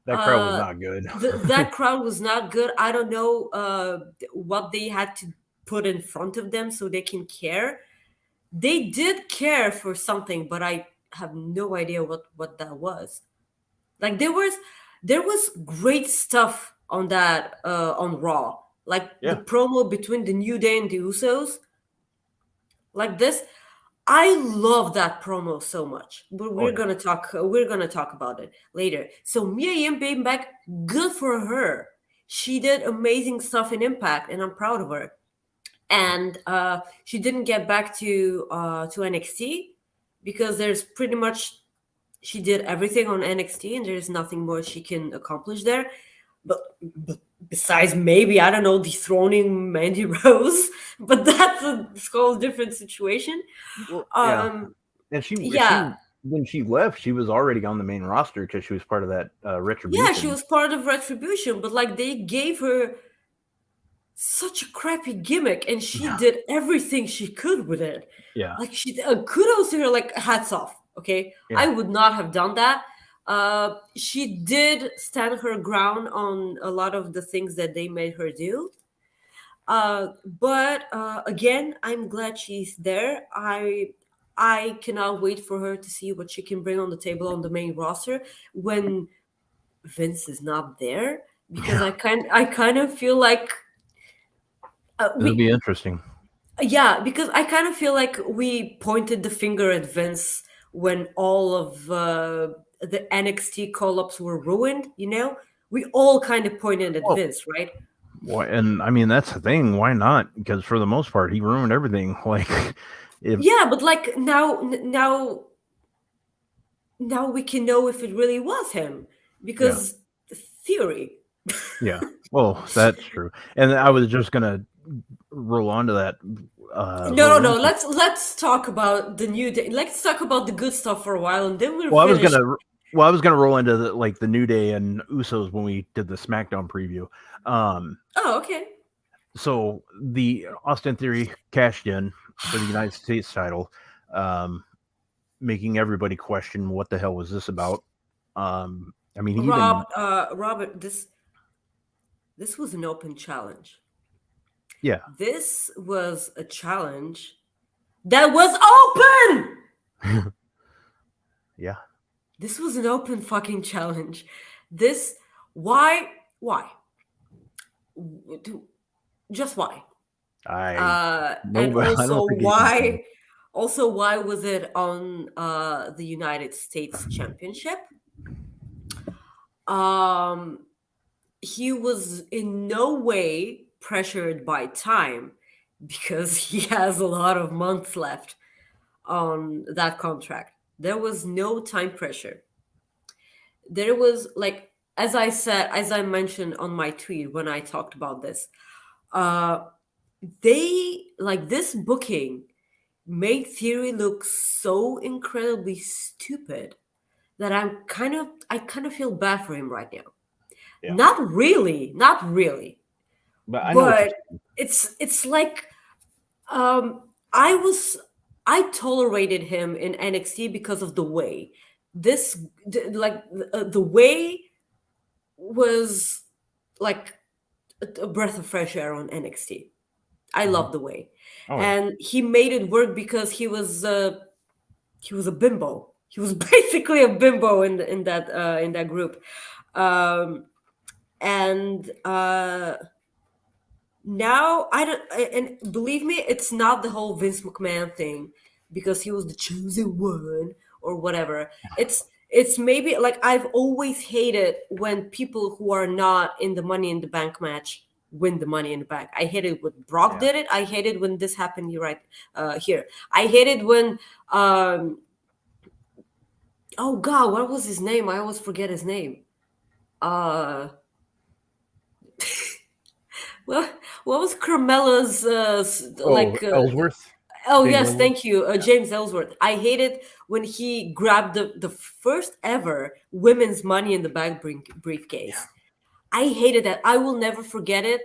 That crowd was not good. That crowd was not good. I don't know what they had to put in front of them so they can care. They did care for something, but I have no idea what that was. Like, there was great stuff on that on Raw. Like the promo between the New Day and the Usos. Like this. I love that promo so much, but we're gonna talk about it later. So Mia Yim being back, good for her. She did amazing stuff in Impact, and I'm proud of her. And she didn't get back to NXT because there's pretty much, she did everything on NXT, and there's nothing more she can accomplish there. But besides, maybe, I don't know, dethroning Mandy Rose, but that's a whole different situation. And she when she left, she was already on the main roster because she was part of that Retribution. Yeah, she was part of Retribution, but like they gave her such a crappy gimmick, and she did everything she could with it. Yeah, like she kudos to her. Like, hats off. Okay, I would not have done that. She did stand her ground on a lot of the things that they made her do. But again, I'm glad she's there. I cannot wait for her to see what she can bring on the table on the main roster when Vince is not there, because I kind of feel like It'll be interesting. because I kind of feel like we pointed the finger at Vince when all of the NXT call-ups were ruined. We all kind of pointed at Vince, right? Why? And I mean, that's the thing. Why not? Because for the most part, he ruined everything. Like, but like now we can know if it really was him, because theory. Yeah, well, that's true. And I was just gonna roll on to that. No. Let's talk about the New Day. Let's talk about the good stuff for a while, and then we'll. I was gonna roll into the New Day and Usos when we did the SmackDown preview. Okay. So the Austin Theory cashed in for the United States title, making everybody question what the hell was this about. I mean, Robert, this was an open challenge. Yeah. This was a challenge that was open. Yeah. This was an open fucking challenge. Why? Just why? And also why? Also, why was it on the United States Championship? He was in no way pressured by time, because he has a lot of months left on that contract. There was no time pressure. There was, like, as I mentioned on my tweet when I talked about this, this booking made Theory look so incredibly stupid that I kind of feel bad for him right now. Yeah. Not really. But it's like I tolerated him in NXT because of the way. The way was like a breath of fresh air on NXT. I love the way. And he made it work because he was a bimbo. He was basically a bimbo in that group. Now and believe me, it's not the whole Vince McMahon thing because he was the chosen one or whatever. It's maybe like I've always hated when people who are not in the Money in the Bank match win the Money in the Bank. I hated when Brock did it. I hated when this happened here. I hated when oh God, what was his name? I always forget his name. What was Carmella's Ellsworth? Oh, James yes, thank you, James Ellsworth. I hated when he grabbed the first ever women's Money in the Bank briefcase. Yeah. I hated that. I will never forget it.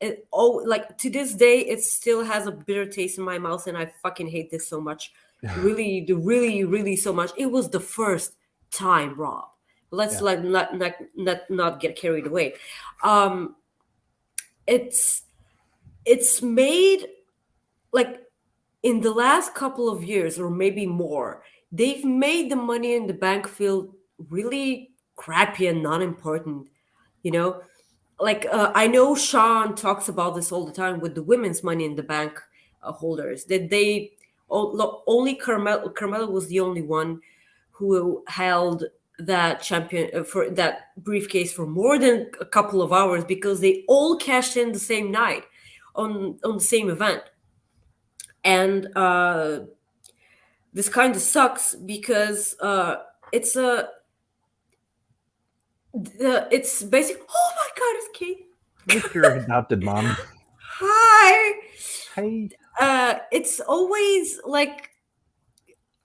To this day, it still has a bitter taste in my mouth, and I fucking hate this so much. Really, really so much. It was the first time, Rob. Let's not get carried away. It's made like in the last couple of years or maybe more, they've made the Money in the Bank feel really crappy and not important. I know Sean talks about this all the time with the women's Money in the Bank holders, that they only Carmella was the only one who held that champion for that briefcase for more than a couple of hours, because they all cashed in the same night on the same event. And this kind of sucks because it's basic. Oh my God, it's Kate. It's your adopted mom. Hi. Hi. It's always like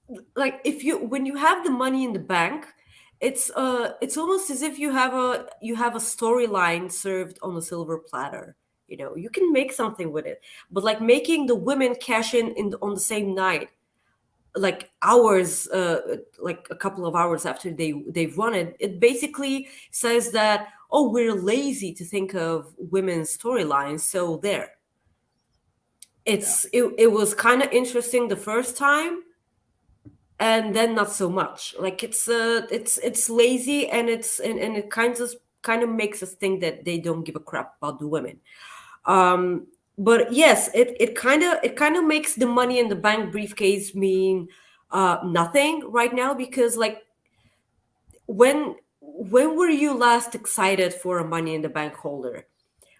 when you have the Money in the Bank, it's almost as if you have a storyline served on a silver platter. You can make something with it, but like making the women cash in on the same night, like hours, like a couple of hours after they've won it, it basically says that, oh, we're lazy to think of women's storylines. So there. It was kind of interesting the first time, and then not so much. Like it's lazy, and it kind of makes us think that they don't give a crap about the women. But yes, it kind of makes the Money in the Bank briefcase mean nothing right now, because like when were you last excited for a Money in the Bank holder,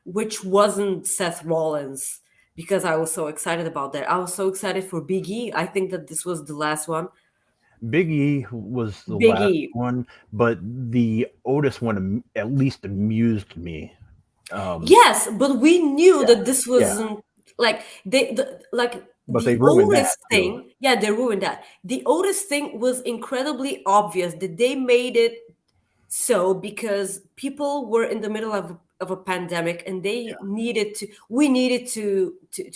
which wasn't Seth Rollins? Because I was so excited about that. I was so excited for Big E. I think that this was the last one. Big E was the Big last E. one, but the Otis one at least amused me. Yes, but we knew that this wasn't like But the they ruined Otis that, too. thing. Yeah, they ruined that. The Otis thing was incredibly obvious that they made it so because people were in the middle of a pandemic, and we needed to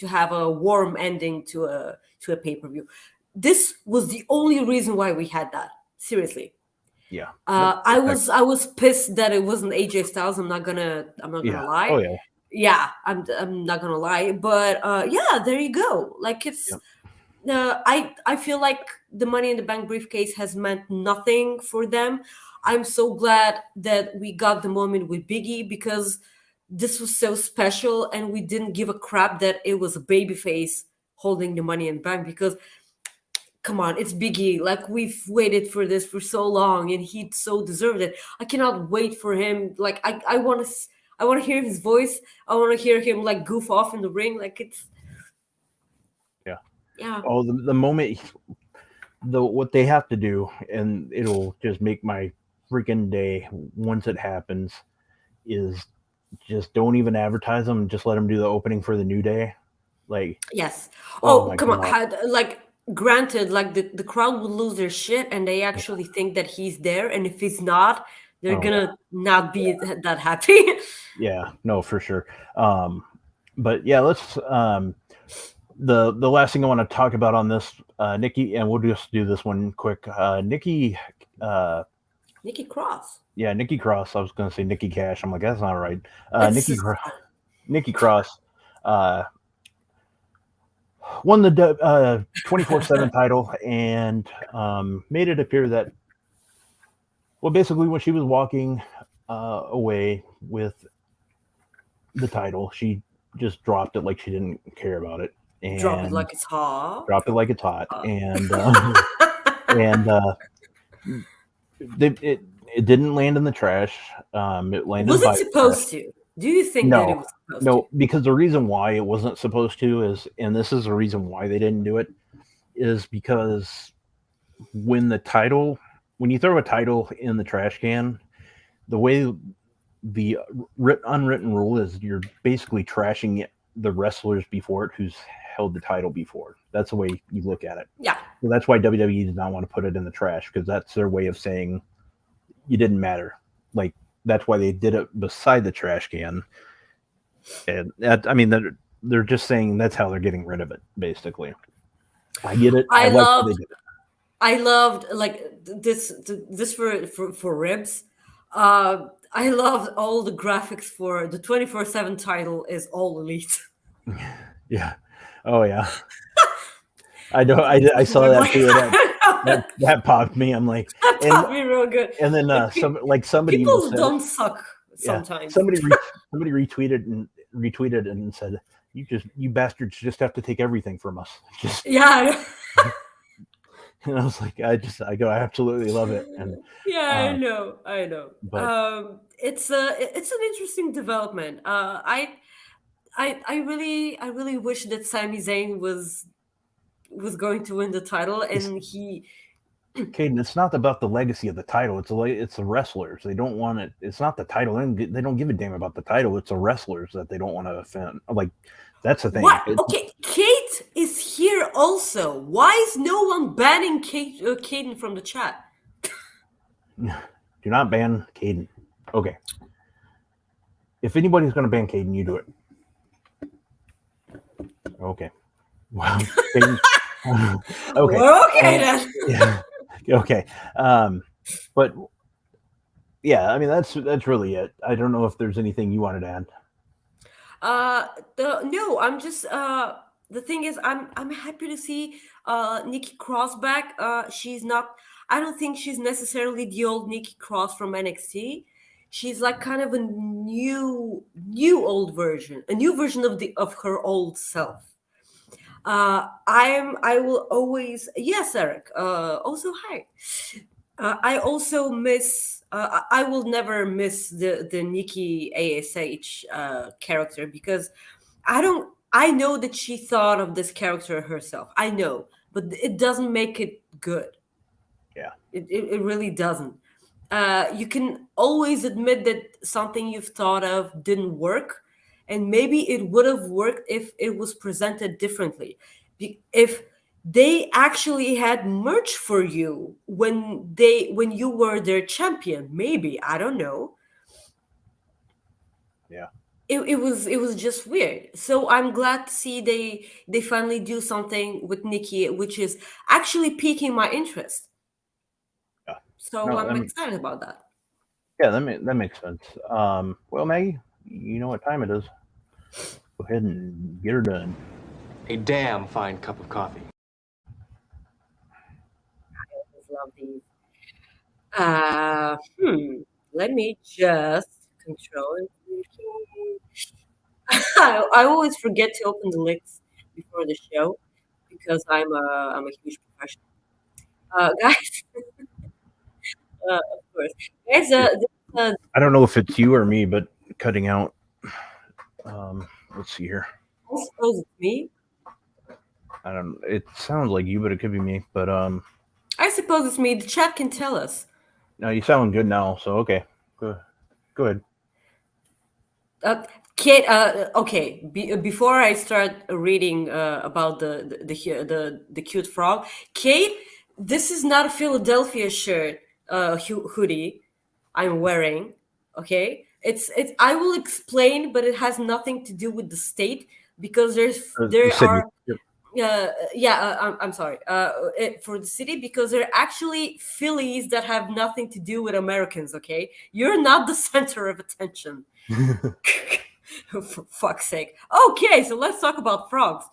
have a warm ending to a pay-per-view. This was the only reason why we had that. Seriously. Yeah. I was pissed that it wasn't AJ Styles. I'm not gonna lie. Oh yeah. Yeah, I'm not gonna lie. But yeah, there you go. Like it's I feel like the Money in the Bank briefcase has meant nothing for them. I'm so glad that we got the moment with Biggie, because this was so special, and we didn't give a crap that it was a babyface holding the Money in the Bank, because come on, it's Biggie. Like, we've waited for this for so long, and he so deserved it. I cannot wait for him. Like, I want to hear his voice. I want to hear him like goof off in the ring. Like, it's yeah. Oh, the moment, what they have to do, and it'll just make my freaking day once it happens, is just don't even advertise them. Just let them do the opening for the New Day. Like, yes. Oh Oh, my come God. on. Like, granted, like the crowd would lose their shit, and they actually think that he's there, and if he's not, they're gonna not be that happy. Yeah, no, for sure. But yeah, let's the last thing I want to talk about on this, Nikki, and we'll just do this one quick. Nikki Cross. Yeah, Nikki Cross. I was going to say Nikki Cash. I'm like, that's not right. It's Nikki Cross won the 24/7 title, and made it appear that, well, basically when she was walking away with the title, she just dropped it like she didn't care about it. And drop it like it's hot. Dropped it like it's hot. And it didn't land in the trash. It landed. Was it supposed to? Do you think that it was supposed to? No, because the reason why it wasn't supposed to is, and this is the reason why they didn't do it, is because when you throw a title in the trash can, the way the unwritten rule is, you're basically trashing the wrestlers before it who's held the title before. That's the way you look at it. Yeah. So that's why WWE does not want to put it in the trash, because that's their way of saying you didn't matter. Like, that's why they did it beside the trash can. And that, I mean, they're just saying that's how they're getting rid of it, basically. I get it. I loved like this for ribs. I loved all the graphics for the 24/7 title is all elite. Yeah. Oh yeah. I know. I saw that too. That popped me. I'm like, that popped me real good. And then somebody people don't suck sometimes. Somebody retweeted and said, you bastards just have to take everything from us. Yeah. And I was like, I absolutely love it. And yeah, I know. But, it's an interesting development. I really wish that Sami Zayn was going to win the title, and he. Caden, it's not about the legacy of the title. It's the wrestlers. They don't want it. It's not the title. They don't give a damn about the title. It's the wrestlers that they don't want to offend. Like, that's the thing. What? Okay, Kate is here also. Why is no one banning Caden from the chat? Do not ban Caden. Okay. If anybody's going to ban Caden, you do it. Okay. Wow. Okay. Okay then. Yeah. Okay. But yeah, I mean that's really it. I don't know if there's anything you wanted to add. No, I'm just the thing is I'm happy to see Nikki Cross back. She's not. I don't think she's necessarily the old Nikki Cross from NXT. She's like kind of a new version, a new version of her old self. I will always, yes, Eric. Also hi. I also miss. I will never miss the Nikki Ash character because I don't. I know that she thought of this character herself. I know, but it doesn't make it good. Yeah. It really doesn't. You can always admit that something you've thought of didn't work, and maybe it would have worked if it was presented differently. If they actually had merch for you when you were their champion, maybe, I don't know. Yeah. It was just weird. So I'm glad to see they finally do something with Nikki, which is actually piquing my interest. Yeah. So No, I'm excited about that. Yeah, that makes sense. Well, Maggie, you know what time it is. Go ahead and get her done. A damn fine cup of coffee. I always love these. Let me just control it. I always forget to open the links before the show because I'm a huge professional. Guys, of course, guys. I don't know if it's you or me, but cutting out. Let's see here. I suppose it's me. I don't. It sounds like you, but it could be me. But I suppose it's me. The chat can tell us. no, you sound good now. So okay, go ahead. Kate. Okay. Before I start reading about the cute frog, Kate, this is not a Philadelphia shirt, hoodie I'm wearing. Okay, it's. I will explain, but it has nothing to do with the state because there are. I'm sorry. For the city, because they're actually Phillies that have nothing to do with Americans. Okay, you're not the center of attention. For fuck's sake. Okay, so let's talk about frogs.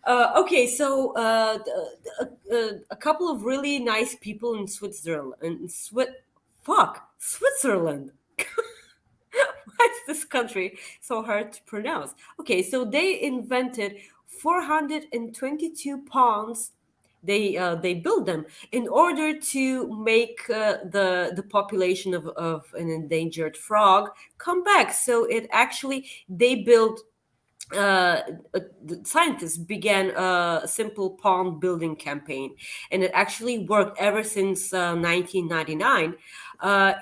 Okay, so a couple of really nice people in Switzerland. Switzerland. Why is this country so hard to pronounce? Okay, so they invented 422 ponds. They built them in order to make the population of an endangered frog come back. So it actually they built. The scientists began a simple pond building campaign, and it actually worked ever since 1999.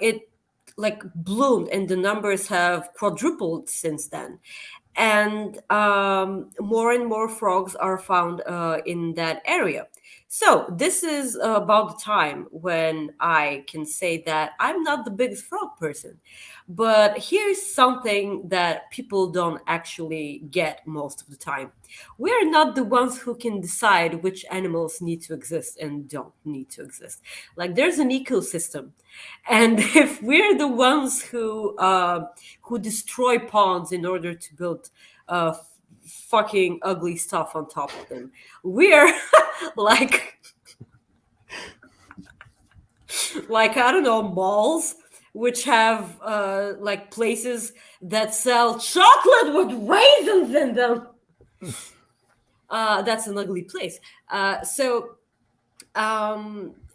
It like bloomed, and the numbers have quadrupled since then. And more frogs are found in that area. So this is about the time when I can say that I'm not the biggest frog person. But here's something that people don't actually get most of the time. We're not the ones who can decide which animals need to exist and don't need to exist. Like there's an ecosystem. And if we're the ones who destroy ponds in order to build fucking ugly stuff on top of them, we're like I don't know, malls which have like places that sell chocolate with raisins in them. That's an ugly place.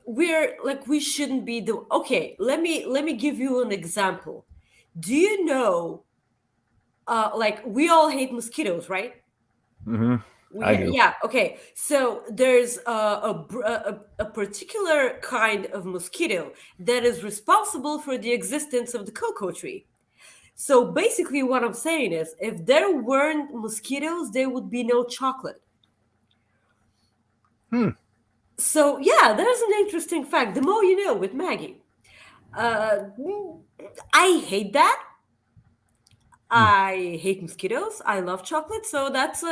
We're like we shouldn't be the okay. Let me give you an example. Do you know? Like we all hate mosquitoes, right? Mm-hmm. I do. Yeah. Okay. So there's a particular kind of mosquito that is responsible for the existence of the cocoa tree. So basically, what I'm saying is, if there weren't mosquitoes, there would be no chocolate. So yeah, there's an interesting fact. The more you know with Maggie. I hate that. I hate mosquitoes. I love chocolate. So that's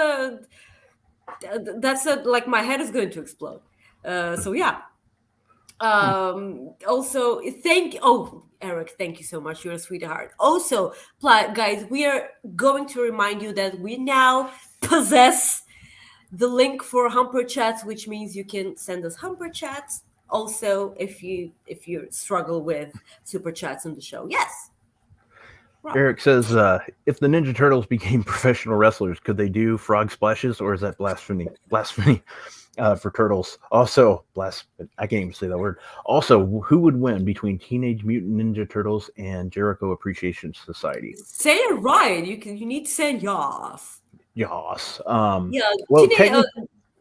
That's like my head is going to explode. So yeah. Also, Eric, thank you so much. You're a sweetheart. Also, guys, we are going to remind you that we now possess the link for Humper Chats, which means you can send us Humper Chats. Also, if you struggle with super chats on the show, yes. Rob. Eric says, if the Ninja Turtles became professional wrestlers, could they do frog splashes, or is that blasphemy? Blasphemy for turtles. Also, I can't even say that word. Also, who would win between Teenage Mutant Ninja Turtles and Jericho Appreciation Society? Say it right. You need to say yes. Yes. Yeah. Well,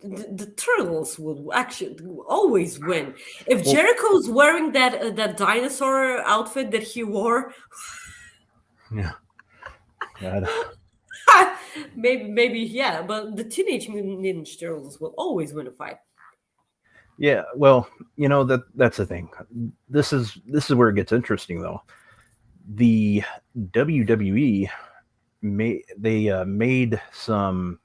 the Turtles will actually always win. If Jericho's wearing that dinosaur outfit that he wore, yeah. maybe yeah. But the Teenage Mutant Ninja Turtles will always win a fight. Yeah. Well, that's the thing. This is where it gets interesting, though. The WWE made some.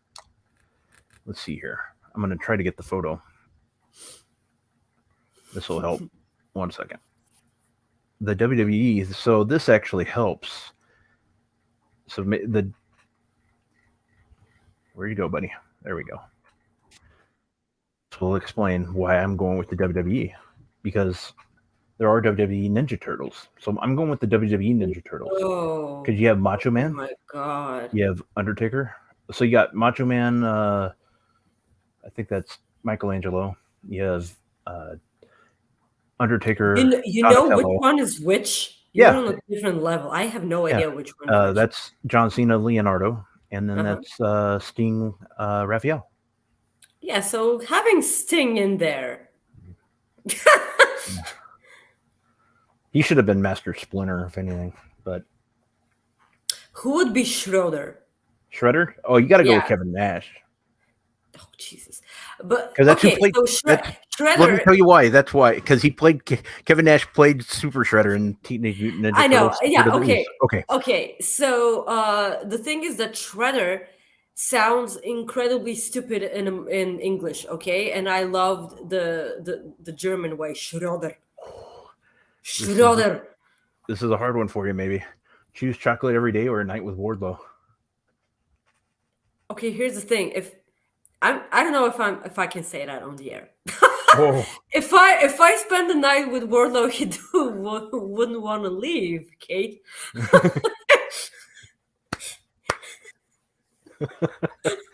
Let's see here. I'm going to try to get the photo. This will help. 1 second. The WWE. So this actually helps. So where you go, buddy? There we go. So we'll explain why I'm going with the WWE, because there are WWE Ninja Turtles. So I'm going with the WWE Ninja Turtles. Oh. Because you have Macho Man. Oh my God. You have Undertaker. So you got Macho Man. I think that's Michelangelo. You have Undertaker. You know which one is which? You're on a different level. I have no idea which one. That's John Cena, Leonardo, and then that's Sting, Raphael. Yeah, so having Sting in there. He should have been Master Splinter, if anything. But who would be Schroeder? Shredder? Oh, you got to go with Kevin Nash. Oh Jesus! But that's who played. So Shredder. Let me tell you why. That's why, because he played. Kevin Nash played Super Shredder in Teenage Mutant Ninja Turtles. I know. Yeah. Okay. Okay. So the thing is that Shredder sounds incredibly stupid in English. Okay, and I loved the German way. Schroeder. Schroeder. This is a hard one for you. Maybe choose chocolate every day or a night with Wardlow. Okay, here's the thing. I don't know if I can say that on the air. If I spend the night with Wardlow, he wouldn't want to leave, Kate.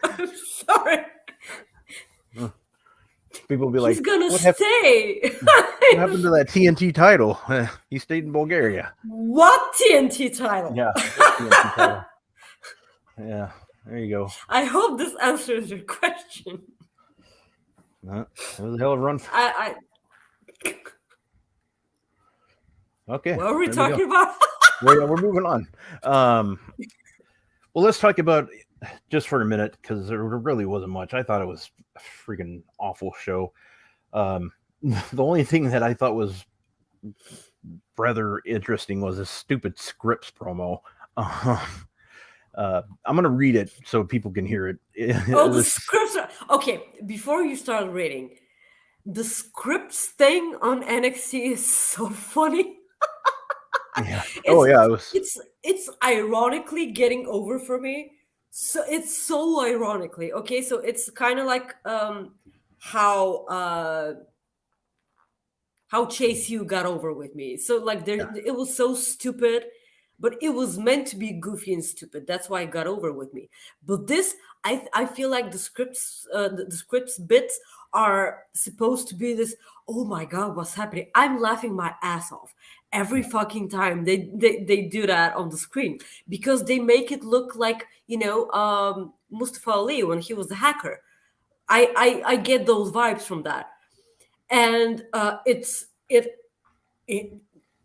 I'm sorry. People will be like, he's gonna stay. What happened to that TNT title? He stayed in Bulgaria. What TNT title? Yeah. TNT title. Yeah. There you go. I hope this answers your question. It was a hell of a run. Okay. What are we talking about? We're moving on. Well, let's talk about just for a minute, because there really wasn't much. I thought it was a freaking awful show. The only thing that I thought was rather interesting was this stupid Scripps promo. I'm going to read it so people can hear it. The Scripps. Okay, before you start reading, the Scripps thing on NXT is so funny. Yeah. It's ironically getting over for me. So it's so ironically. Okay, so it's kind of like how Chase U got over with me. So like it was so stupid. But it was meant to be goofy and stupid. That's why it got over with me. But this, I feel like the Scripps bits are supposed to be this, oh my God, what's happening? I'm laughing my ass off every fucking time they do that on the screen, because they make it look like, Mustafa Ali when he was the hacker. I get those vibes from that. And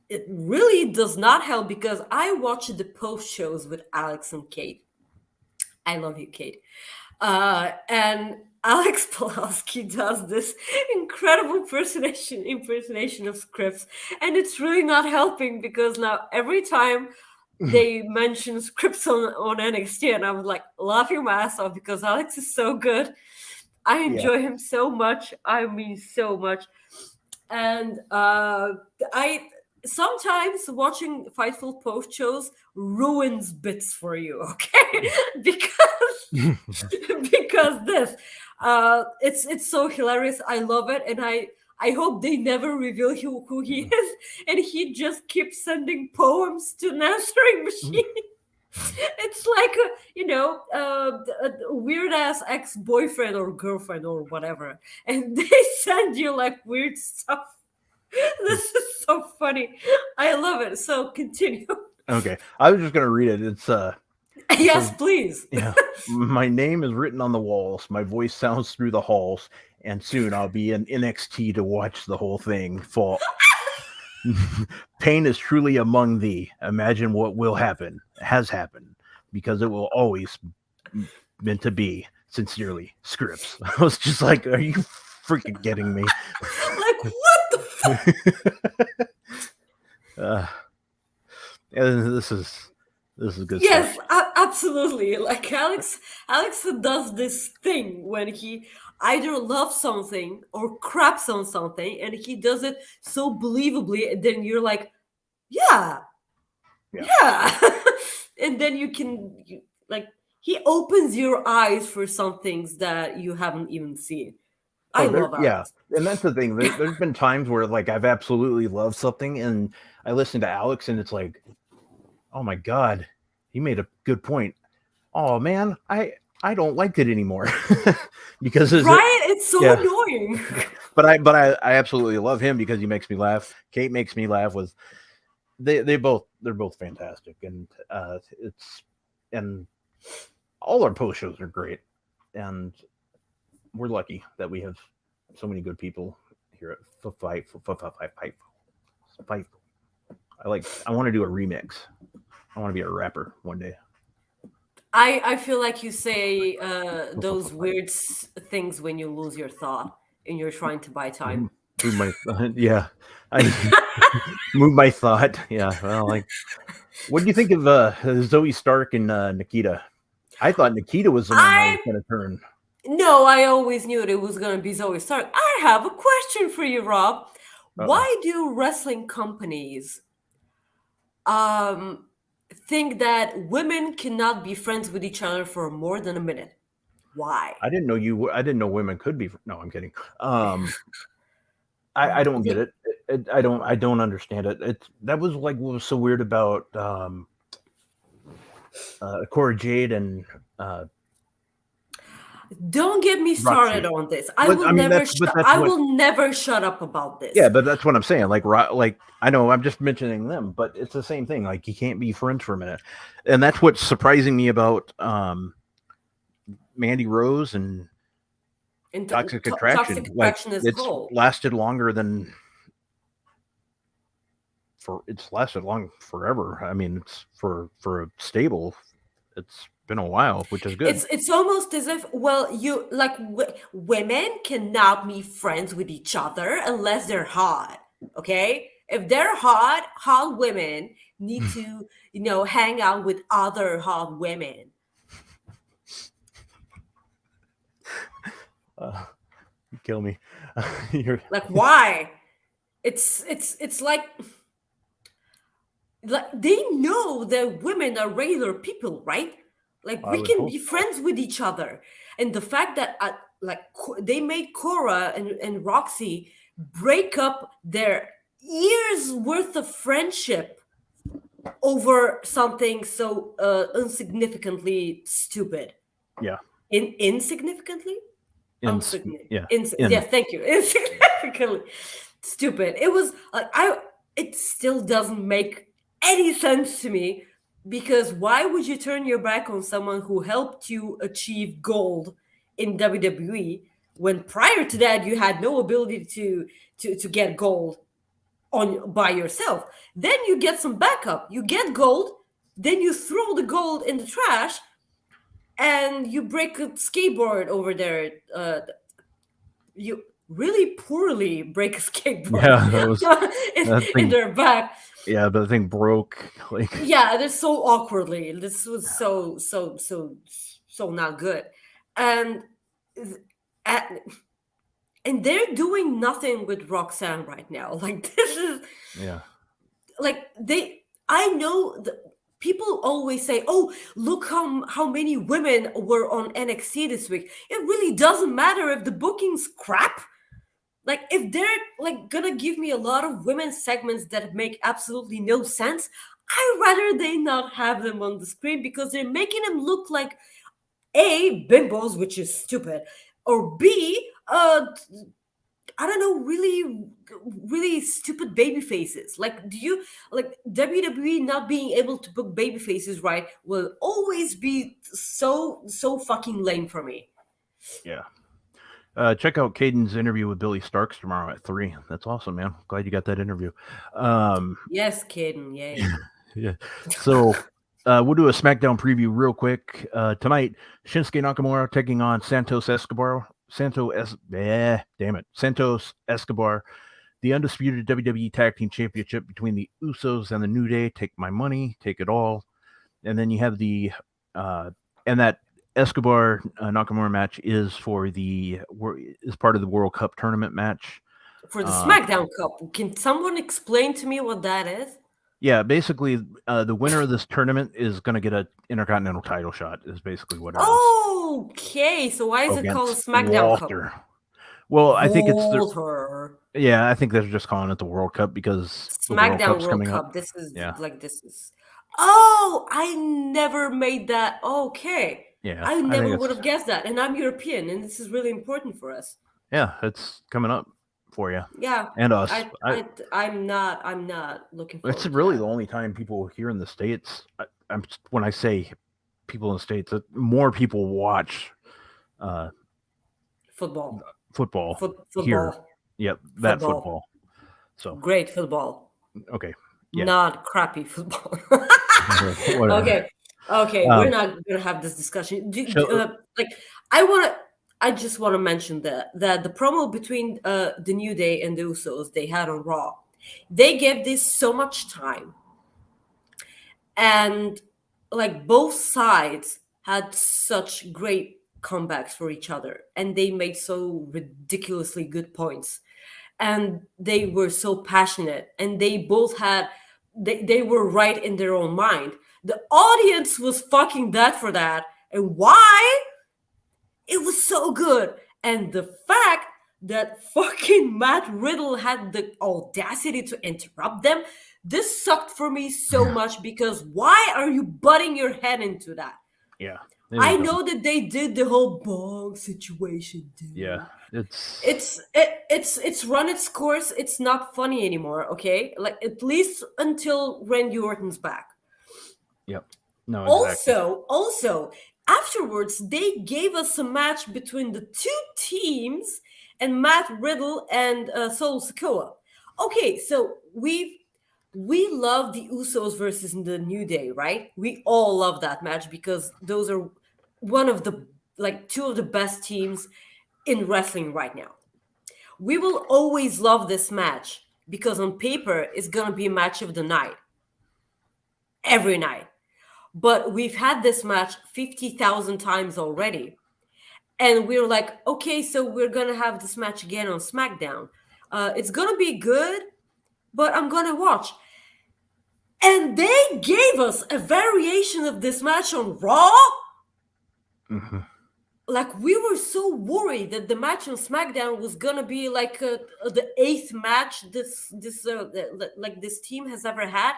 it really does not help, because I watched the post shows with Alex and Kate. I love you, Kate. And Alex Pulaski does this incredible impersonation of Scripps, and it's really not helping, because now every time they mention Scripps on NXT, and I'm like laughing my ass off because Alex is so good. I enjoy him so much. I mean, so much. And I sometimes watching Fightful post shows ruins bits for you, okay? because this, it's so hilarious. I love it, and I hope they never reveal who he is, and he just keeps sending poems to an answering machine. It's like a weird ass ex-boyfriend or girlfriend or whatever, and they send you like weird stuff. This is so funny. I love it. So continue. Okay, I was just gonna read it. It's Yes, please. yeah. My name is written on the walls. My voice sounds through the halls, and soon I'll be in NXT to watch the whole thing fall. Pain is truly among thee. Imagine what will happen, has happened, because it will always meant to be. Sincerely, Scripps. I was just like, are you freaking kidding me? Like, what the fuck? And this is good Yes, stuff. absolutely. Like Alex does this thing when he either loves something or craps on something, and he does it so believably, and then you're like, yeah. And then he opens your eyes for some things that you haven't even seen. I love Alex. Yeah, and that's the thing. There's been times where like I've absolutely loved something, and I listen to Alex, and it's like, oh my god, he made a good point. Oh man, I don't like it anymore because it's so annoying. But I absolutely love him because he makes me laugh. Kate makes me laugh. They're both fantastic, and and all our post shows are great, and we're lucky that we have so many good people here at Fightful. I want to do a remix. I want to be a rapper one day. I feel like you say those weird things when you lose your thought and you're trying to buy time. Move my move my thought. Yeah. Well, like, what do you think of Zoe Stark and Nikita? I thought Nikita was the one that was going to turn. No, I always knew it was going to be Zoe Stark. I have a question for you, Rob. Why do wrestling companies think that women cannot be friends with each other for more than a minute? Why? I didn't know women could be. No, I'm kidding. I don't get it. I don't understand it. That was like what was so weird about Cora Jade and don't get me started on this. I will never shut up about this. Yeah, but that's what I'm saying. Like I know I'm just mentioning them, but it's the same thing. Like you can't be friends for a minute, and that's what's surprising me about Mandy Rose and Toxic Attraction. It's lasted longer than it's lasted long forever. I mean, it's for a stable. It's been a while, which is good. It's almost as if you like women cannot be friends with each other unless they're hot. Okay, if they're hot women need to hang out with other hot women. You kill me. You're like, why? It's like they know that women are regular people, right? Like we can be friends with each other, and the fact that they made Cora and Roxy break up their years worth of friendship over something so insignificantly stupid. Yeah. Insignificantly. Yeah. Yeah. Thank you. Insignificantly stupid. It was like it still doesn't make any sense to me. Because why would you turn your back on someone who helped you achieve gold in WWE when prior to that you had no ability to get gold by yourself? Then you get some backup. You get gold, then you throw the gold in the trash, and you break a skateboard over there. You really poorly break a skateboard. Yeah, that was in their back. Yeah, but the thing broke. Yeah, they're so awkwardly. This was so not good, and And they're doing nothing with Roxanne right now. Like, this is like I know people always say, "Oh, look how many women were on NXT this week." It really doesn't matter if the booking's crap. Like, if they're like gonna give me a lot of women's segments that make absolutely no sense, I'd rather they not have them on the screen, because they're making them look like A, bimbos, which is stupid, or B, I don't know, really stupid baby faces. Like, do you like WWE not being able to book baby faces right will always be so fucking lame for me. Yeah. Check out Caden's interview with Billy Starks tomorrow at 3. That's awesome, man. Glad you got that interview. Yes, Caden. Yay. Yeah. So we'll do a SmackDown preview real quick. Tonight, Shinsuke Nakamura taking on Santos Escobar, the undisputed WWE Tag Team Championship between the Usos and the New Day. Take my money, take it all. And then you have and that Escobar Nakamura match is part of the World Cup tournament match. For the SmackDown Cup. Can someone explain to me what that is? Yeah, basically, the winner of this tournament is going to get an Intercontinental title shot, is basically what it is. Okay, so why is it called a SmackDown Cup? Well, I think it's I think they're just calling it the World Cup because SmackDown World Cup. This is. Oh, I never made that. Okay. Yeah, I never would have guessed that. And I'm European, and this is really important for us. Yeah, it's coming up for you. Yeah. And us. I'm not looking forward It's really the only time people here in the States, when I say people in the States, more people watch football here. Yep, that football. So great football. Okay. Yeah. Not crappy football. Okay, we're not gonna have this discussion. I just want to mention that the promo between the New Day and the Usos they had on Raw, they gave this so much time, and like both sides had such great comebacks for each other, and they made so ridiculously good points, and they were so passionate, and they both had they were right in their own mind. The audience was fucking dead for that. And why? It was so good. And the fact that fucking Matt Riddle had the audacity to interrupt them, this sucked for me so much, because why are you butting your head into that? Yeah. I know that they did the whole bong situation, dude. Yeah. It's run its course. It's not funny anymore, okay? Like, at least until Randy Orton's back. Yep. No, exactly. Also, afterwards, they gave us a match between the two teams and Matt Riddle and Solo Sikoa. Okay, so we love the Usos versus the New Day, right? We all love that match because those are one of the two of the best teams in wrestling right now. We will always love this match because on paper it's gonna be a match of the night. Every night. But we've had this match 50,000 times already. And we're like, okay, so we're going to have this match again on SmackDown. It's going to be good, but I'm going to watch. And they gave us a variation of this match on Raw. Mm-hmm. Like, we were so worried that the match on SmackDown was going to be like the 8th match this team has ever had.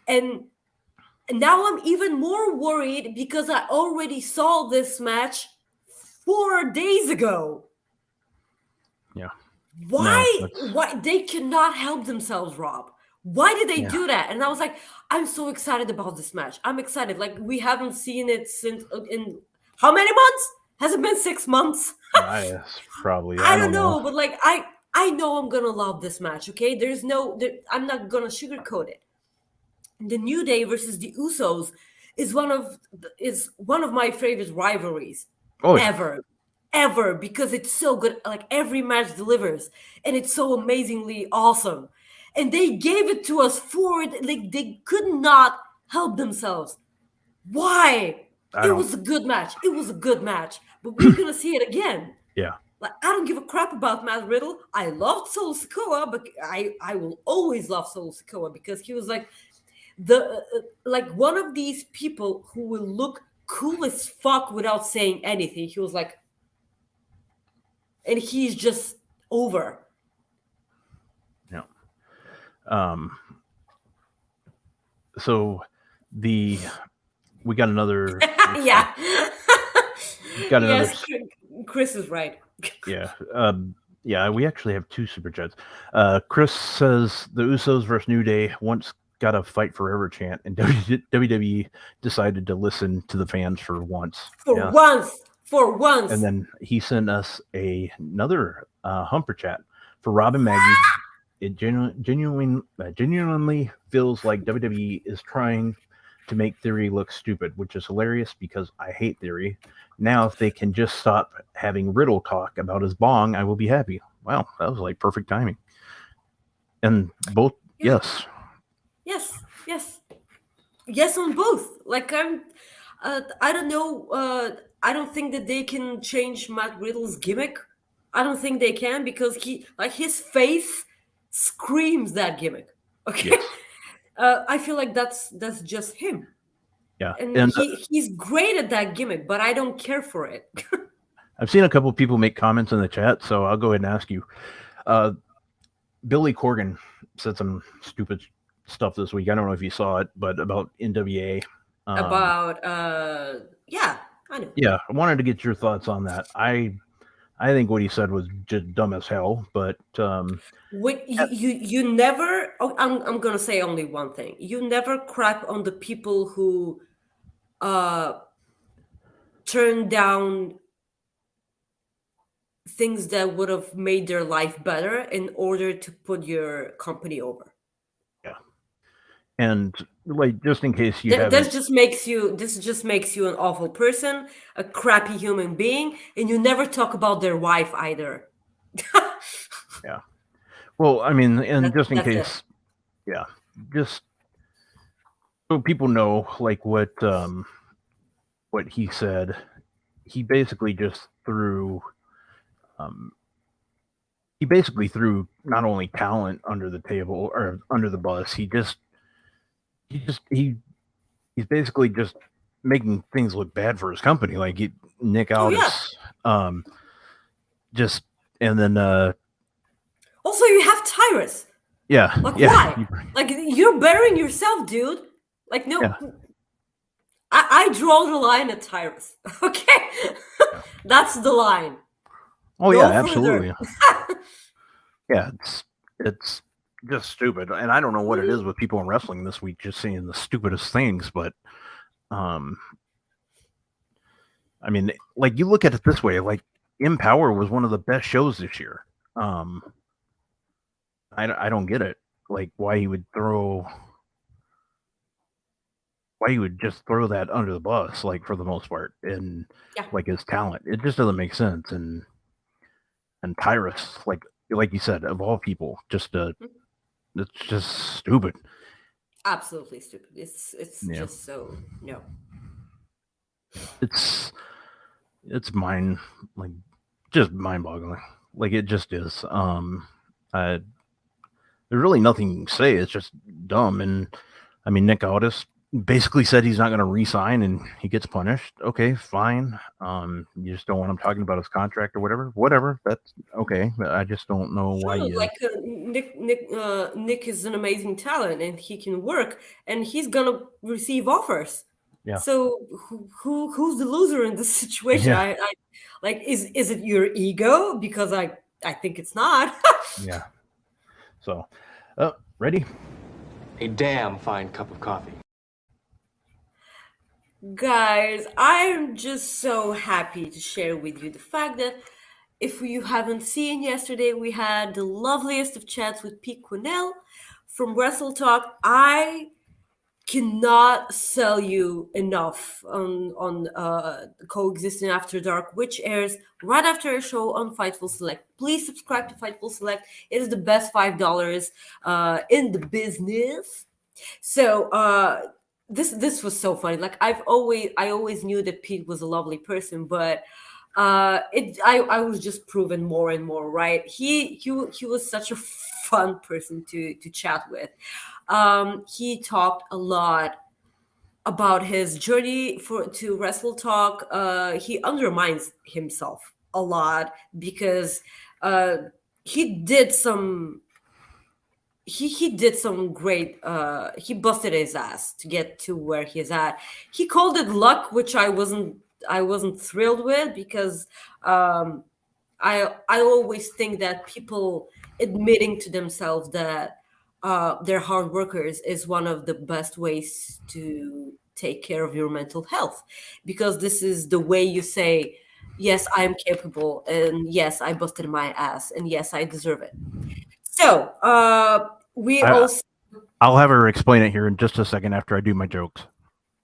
And now I'm even more worried because I already saw this match 4 days ago. Yeah. Why they cannot help themselves, Rob? Why did they do that? And I was like, I'm so excited about this match. I'm excited. Like, we haven't seen it since in how many months? Has it been 6 months? Probably. I don't know, but like I know I'm gonna love this match. Okay, I'm not gonna sugarcoat it. The New Day versus the Usos is one of my favorite rivalries ever, because it's so good. Like, every match delivers, and it's so amazingly awesome. And they gave it to us they could not help themselves. Why? It was a good match. But we're gonna see it again. Yeah. Like, I don't give a crap about Matt Riddle. I loved Solo Sikoa, but I will always love Solo Sikoa because he was like one of these people who will look cool as fuck without saying anything. He was like, and he's just over. Yeah. So we got another. Yeah. Got another. Yes, Chris is right. Yeah. Yeah, we actually have 2 super chats. Chris says the Usos versus New Day once got a fight forever chant, and WWE decided to listen to the fans for once. For once. And then he sent us another humper chat for Rob and Maggie. It genuinely feels like WWE is trying to make Theory look stupid, which is hilarious because I hate Theory. Now, if they can just stop having Riddle talk about his bong, I will be happy. Wow, that was like perfect timing. And both, yes. Yes on both. Like, I don't know. I don't think that they can change Matt Riddle's gimmick. I don't think they can because his face screams that gimmick. Okay. Yes. I feel like that's just him. Yeah. And he's great at that gimmick, but I don't care for it. I've seen a couple of people make comments in the chat, so I'll go ahead and ask you. Billy Corgan said some stupid stuff this week. I don't know if you saw it, but about NWA. Yeah, I know. Yeah, I wanted to get your thoughts on that. I think what he said was just dumb as hell, but you never. Oh, I'm gonna say only one thing. You never crap on the people who turn down things that would have made their life better in order to put your company over. Yeah, and like just in case you this just makes you an awful person, a crappy human being, and you never talk about their wife either. Yeah. Well, I mean, and just in case, yeah, just so people know, like what he said, he basically just threw, not only talent under the table or under the bus. He's basically just making things look bad for his company. Like Nick Aldis, just and then. Also, you have Tyrus. Yeah. Like, yeah. why? Like, you're burying yourself, dude. Like, no. Yeah. I draw the line at Tyrus. Okay? That's the line. Oh, Go yeah, further. absolutely. Yeah, it's just stupid. And I don't know what it is with people in wrestling this week just saying the stupidest things, but I mean, like, you look at it this way, like, Empower was one of the best shows this year. I don't get it. Like, why he would just throw that under the bus, like, for the most part, and like his talent. It just doesn't make sense. And Tyrus, like you said, of all people, just it's just stupid. Absolutely stupid. It's just so no. It's mind-boggling. Like, it just is. There's really nothing you can say. It's just dumb. And I mean, Nick Aldis basically said he's not going to re-sign and he gets punished. Okay, fine. You just don't want him talking about his contract or whatever. That's okay. I just don't know why. Nick is an amazing talent and he can work and he's gonna receive offers. Yeah. So who's the loser in this situation? Yeah. I like, is it your ego? Because I think it's not. Yeah. So, ready? A damn fine cup of coffee. Guys, I'm just so happy to share with you the fact that if you haven't seen yesterday, we had the loveliest of chats with Pete Quinnell from WrestleTalk. I cannot sell you enough on Coexisting After Dark, which airs right after a show on Fightful Select. Please subscribe to Fightful Select. It is the best $5 in the business. So this was so funny. Like, I always knew that Pete was a lovely person, but I was just proven more and more right. He was such a fun person to chat with. He talked a lot about his journey to WrestleTalk. He undermines himself a lot because he did some he did some great he busted his ass to get to where he's at. He called it luck, which I wasn't thrilled with, because I always think that people admitting to themselves that they're hard workers is one of the best ways to take care of your mental health, because this is the way you say, yes, I'm capable, and yes, I busted my ass, and yes, I deserve it. So we also I'll have her explain it here in just a second after I do my jokes.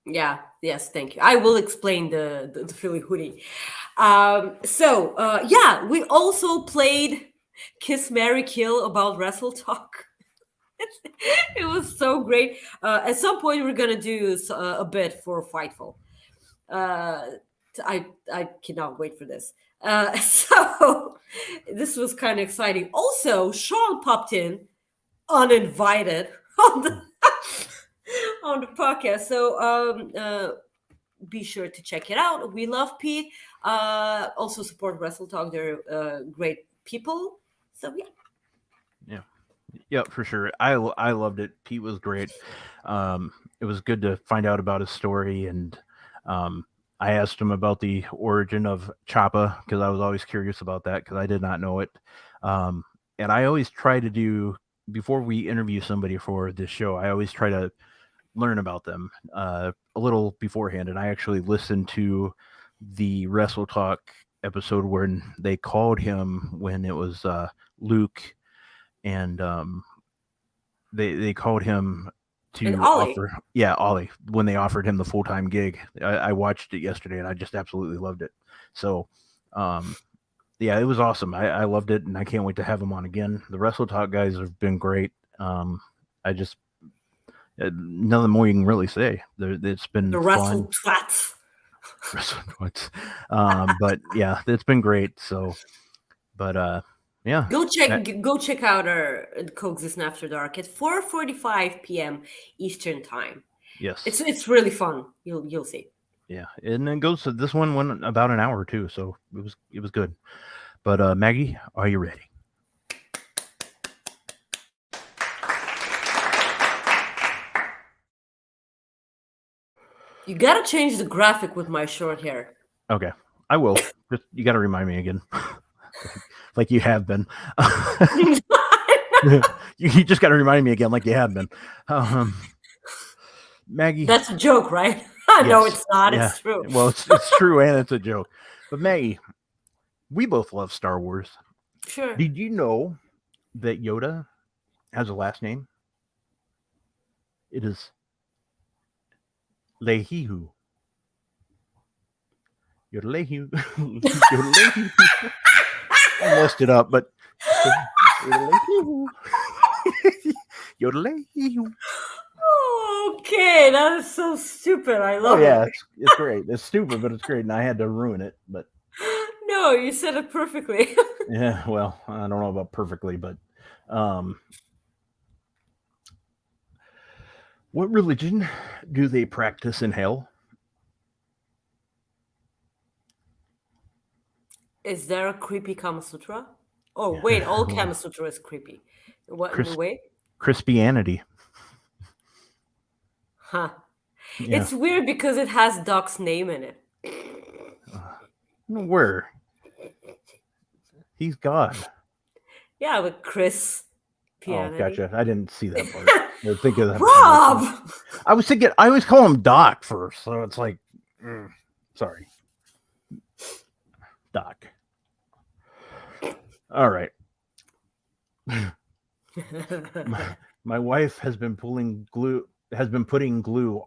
Yeah, yes, thank you. I will explain the Philly hoodie. We also played Kiss, Marry, Kill about WrestleTalk. It was so great. At some point, we're gonna do a bit for Fightful. I cannot wait for this. So this was kind of exciting. Also, Sean popped in uninvited on the on the podcast. So be sure to check it out. We love Pete. Also support WrestleTalk. They're great people. So Yeah, for sure. I loved it. Pete was great. It was good to find out about his story, and I asked him about the origin of Ciampa, because I was always curious about that, because I did not know it. And I always try to do, before we interview somebody for this show, I always try to learn about them a little beforehand. And I actually listened to the WrestleTalk episode when they called him, when it was Luke, and they called him to offer, Ollie, when they offered him the full-time gig. I watched it yesterday and I just absolutely loved it. So it was awesome. I loved it, and I can't wait to have him on again. The WrestleTalk guys have been great. I just nothing more you can really say. It's been the fun. WrestleTwats. But yeah, it's been great. So, but yeah, go check out our Coexisting After Dark at 4:45 p.m. Eastern time. Yes, it's really fun. You'll see. Yeah, and then goes to this one went about an hour too, so it was good. But Maggie, are you ready? You gotta change the graphic with my short hair. Okay, I will. Just you gotta remind me again, like you have been. You just gotta remind me again, like you have been. Maggie, that's a joke, right? No, it's not. Yeah. It's true. Well, it's true, and it's a joke. But Maggie, we both love Star Wars. Sure. Did you know that Yoda has a last name? It is Lehihu. Yodelehu. Yodelehu. I messed it up, but Yodelehu. Yodelehu. Okay, that is so stupid. I love it. Yeah, it's great. It's stupid, but it's great, and I had to ruin it. But no, you said it perfectly. Yeah, well, I don't know about perfectly, but what religion do they practice in hell? Is there a creepy Kama Sutra? Oh, wait, all Kama Sutra is creepy. What, in a way? Christianity. Huh. Yeah. It's weird because it has Doc's name in it. Where? He's God. Yeah, with Chris. Oh, gotcha. I didn't see that part. I was thinking that. Rob! I was thinking, I always call him Doc first, so it's like, sorry. Doc. All right. My wife has been putting glue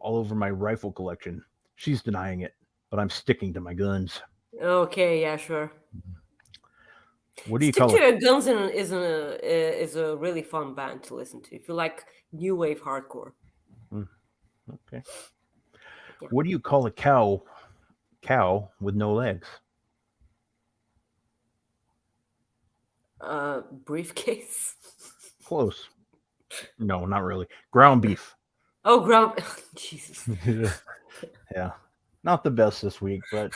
all over my rifle collection. She's denying it, but I'm sticking to my guns. Okay, yeah, sure. What do you call it? Stick to Your Guns is a really fun band to listen to if you like new wave hardcore. Okay. Yeah. What do you call a cow with no legs? Briefcase. Close. No, not really. Ground beef. Oh, ground. Jesus. Yeah. Not the best this week, but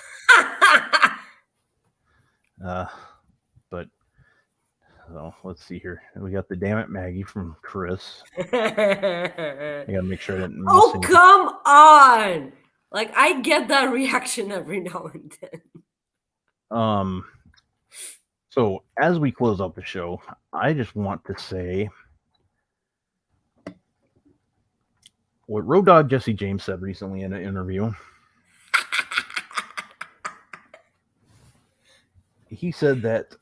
so let's see here. We got the damn it Maggie from Chris. I gotta make sure I didn't miss Oh, anything. come on! Like, I get that reaction every now and then. So as we close up the show, I just want to say what Road Dogg Jesse James said recently in an interview. He said that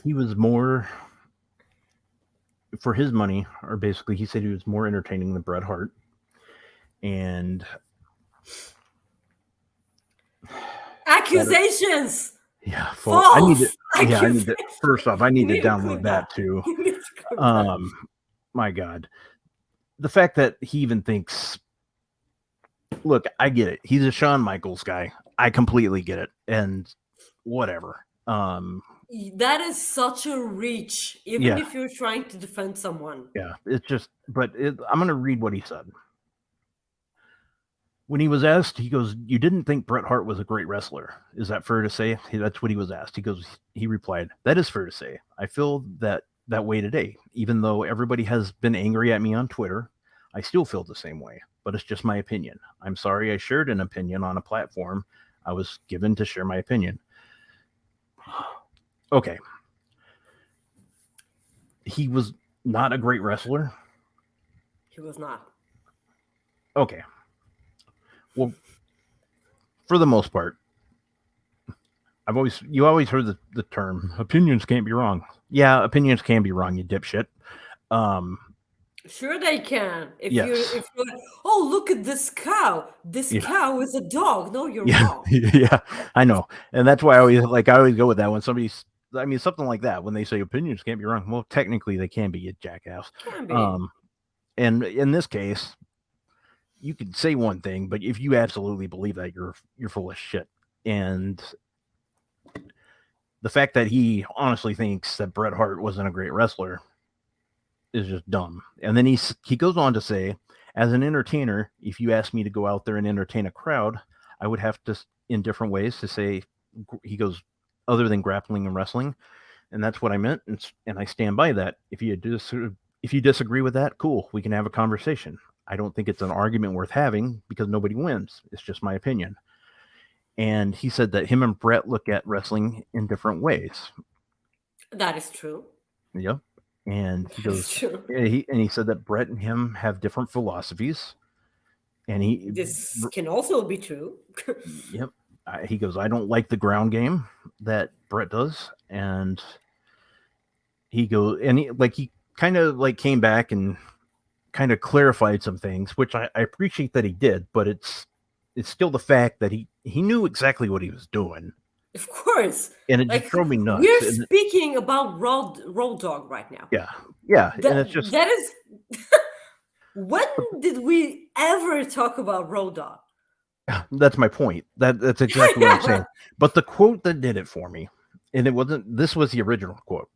he was more, for his money, or basically he said he was more entertaining than Bret Hart. And Accusations! Yeah, false. I need to. First off, I need to download that too. My God, the fact that he even thinks. Look, I get it. He's a Shawn Michaels guy. I completely get it, and whatever. That is such a reach, even if you're trying to defend someone. Yeah, it's just. But I'm going to read what he said. When he was asked, he goes, "You didn't think Bret Hart was a great wrestler. Is that fair to say?" That's what he was asked. He replied, "That is fair to say. I feel that way today. Even though everybody has been angry at me on Twitter, I still feel the same way. But it's just my opinion. I'm sorry I shared an opinion on a platform I was given to share my opinion." Okay. He was not a great wrestler. He was not. Okay. Well, for the most part, you always heard the term opinions can't be wrong. Yeah, opinions can be wrong, you dipshit. Sure they can. If Yes. you're like, oh, look at this cow. This cow is a dog. No, you're wrong. Yeah, I know. And that's why I always go with that when something like that, when they say opinions can't be wrong. Well, technically they can be, you jackass. Can be. And in this case, you can say one thing, but if you absolutely believe that, you're full of shit. And the fact that he honestly thinks that Bret Hart wasn't a great wrestler is just dumb. And then he goes on to say, as an entertainer, if you ask me to go out there and entertain a crowd, I would have to, in different ways, to say, he goes, other than grappling and wrestling. And that's what I meant. And I stand by that. If you disagree with that, cool. We can have a conversation. I don't think it's an argument worth having because nobody wins. It's just my opinion. And he said that him and Bret look at wrestling in different ways. That is true. Yep. And he goes, true. He said that Bret and him have different philosophies. And this can also be true. Yep. He goes, I don't like the ground game that Bret does. And he goes, and he kind of came back and kind of clarified some things, which I appreciate that he did, but it's still the fact that he knew exactly what he was doing. Of course. And it just drove me nuts. We're speaking about Road Dogg right now. Yeah. Yeah. And it's just that is when did we ever talk about Road Dogg? That's my point. That's exactly what I'm saying. But the quote that did it for me, and this was the original quote.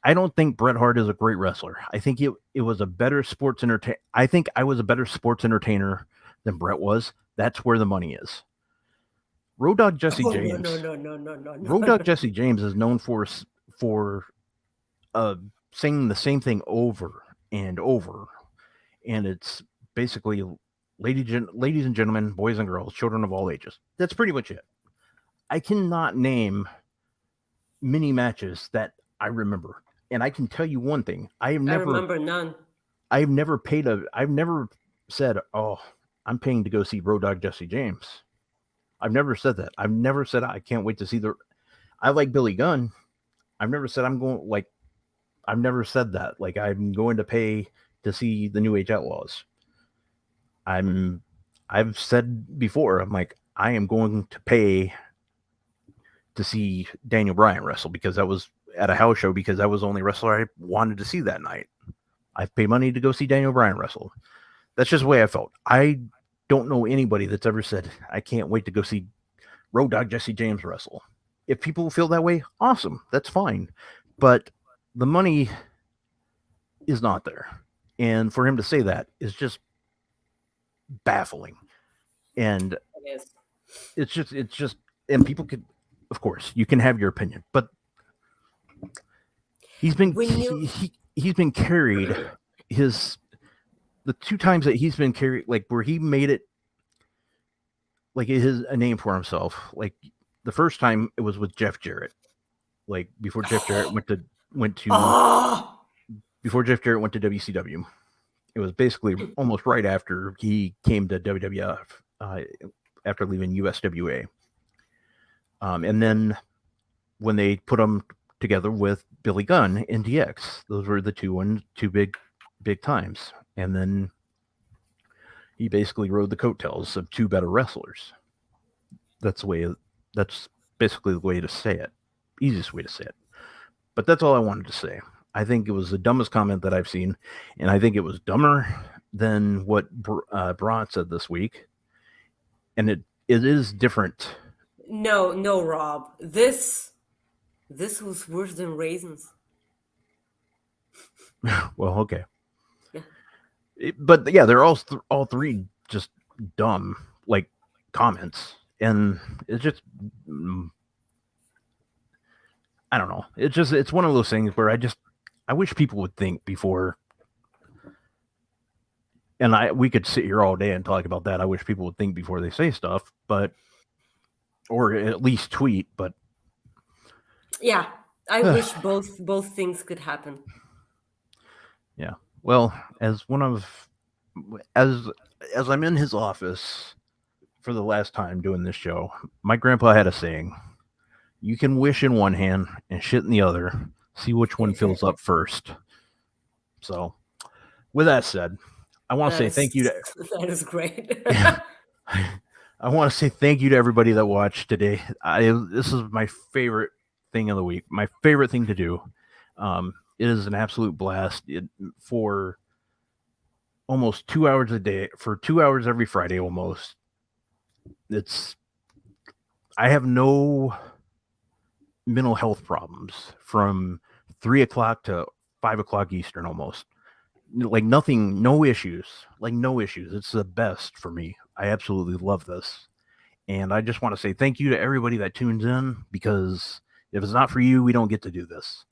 I don't think Bret Hart is a great wrestler. I think it was a better sports entertainer. I think I was a better sports entertainer than Bret was. That's where the money is. Road Dogg Jesse James. No. Road Dogg Jesse James is known for saying the same thing over and over. And it's basically, ladies and gentlemen, boys and girls, children of all ages. That's pretty much it. I cannot name many matches that I remember. And I can tell you one thing. I remember none. I've never said, oh, I'm paying to go see Road Dogg Jesse James. I've never said that. I've never said I can't wait to see I like Billy Gunn. I've never said I've never said that. Like I'm going to pay to see the New Age Outlaws. I've said before, I'm like, I am going to pay to see Daniel Bryan wrestle because that was at a house show because that was the only wrestler I wanted to see that night. I've paid money to go see Daniel Bryan wrestle. That's just the way I felt. I don't know anybody that's ever said, I can't wait to go see Road Dogg Jesse James wrestle. if people feel that way, awesome, that's fine. But the money is not there. And for him to say that is just baffling. And it's just, and people could, of course, you can have your opinion, but he's been he's been carried the two times that he's been carried, like where he made it like a name for himself. Like the first time it was with Jeff Jarrett, like before Jeff Jarrett went to before Jeff Jarrett went to WCW. It was basically almost right after he came to WWF, after leaving USWA. And then when they put him together with Billy Gunn in DX, those were the two big times. And then he basically rode the coattails of two better wrestlers. That's basically the way to say it. Easiest way to say it. But that's all I wanted to say. I think it was the dumbest comment that I've seen, and I think it was dumber than what Braun said this week. And it is different. No, Rob. This was worse than raisins. Well, okay. Yeah. But yeah, they're all three just dumb, like, comments, and it's just, I don't know. It's one of those things where I wish people would think before. And we could sit here all day and talk about that. I wish people would think before they say stuff, or at least tweet. But yeah, I wish both things could happen. Yeah. Well, as I'm in his office for the last time doing this show, my grandpa had a saying: "You can wish in one hand and shit in the other. See which one fills up first." So, with that said, I want to say thank you to... That is great. I want to say thank you to everybody that watched today. This is my favorite thing of the week. My favorite thing to do. It is an absolute blast. For almost 2 hours a day, for 2 hours every Friday almost. I have no mental health problems from 3 o'clock to 5 o'clock Eastern almost. Like nothing, no issues. Like no issues. It's the best for me. I absolutely love this. And I just want to say thank you to everybody that tunes in, because if it's not for you, we don't get to do this.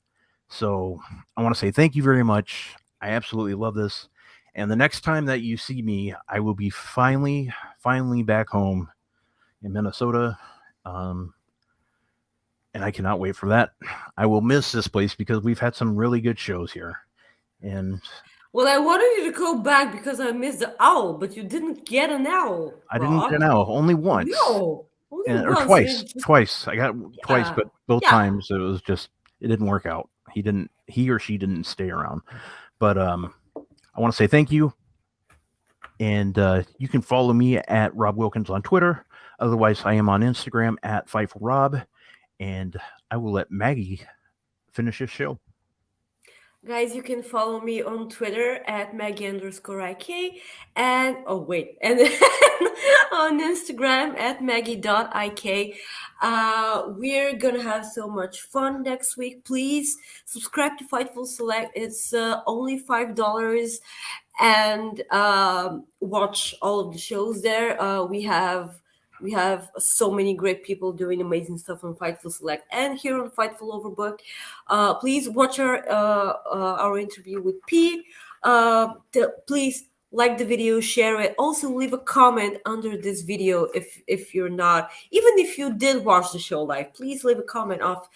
So I want to say thank you very much. I absolutely love this. And the next time that you see me, I will be finally back home in Minnesota. And I cannot wait for that. I will miss this place because we've had some really good shows here. And well, I wanted you to go back because I missed the owl, but you didn't get an owl. I didn't get an owl, only once. No, only or once. Twice. I got twice, but both times it was just, it didn't work out. He or she didn't stay around. But I want to say thank you. And you can follow me at Rob Wilkins on Twitter. Otherwise, I am on Instagram at Fightful Rob. And I will let Maggie finish his show. Guys, you can follow me on Twitter at Maggie_IK and on Instagram at Maggie.IK. We're gonna have so much fun next week. Please subscribe to Fightful Select. It's only $5 and watch all of the shows there. We have so many great people doing amazing stuff on Fightful Select and here on Fightful Overbook. Please watch our interview with Pete. Please like the video, share it. Also, leave a comment under this video if you're not. Even if you did watch the show live, please leave a comment off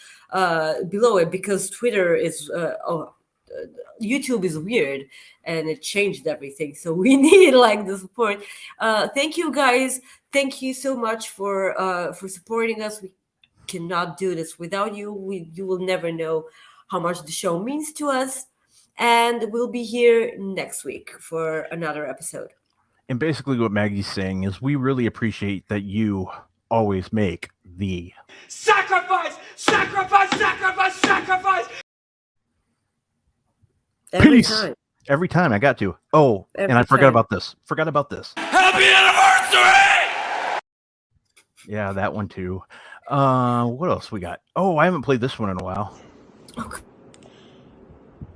below it, because Twitter is YouTube is weird and it changed everything. So we need the support. Thank you guys. Thank you so much for supporting us. We cannot do this without you. You will never know how much the show means to us. And we'll be here next week for another episode. And basically what Maggie's saying is we really appreciate that you always make the sacrifice. Every time I got to. Oh, and I forgot about this. Happy anniversary! Yeah, that one too. What else we got? Oh, I haven't played this one in a while.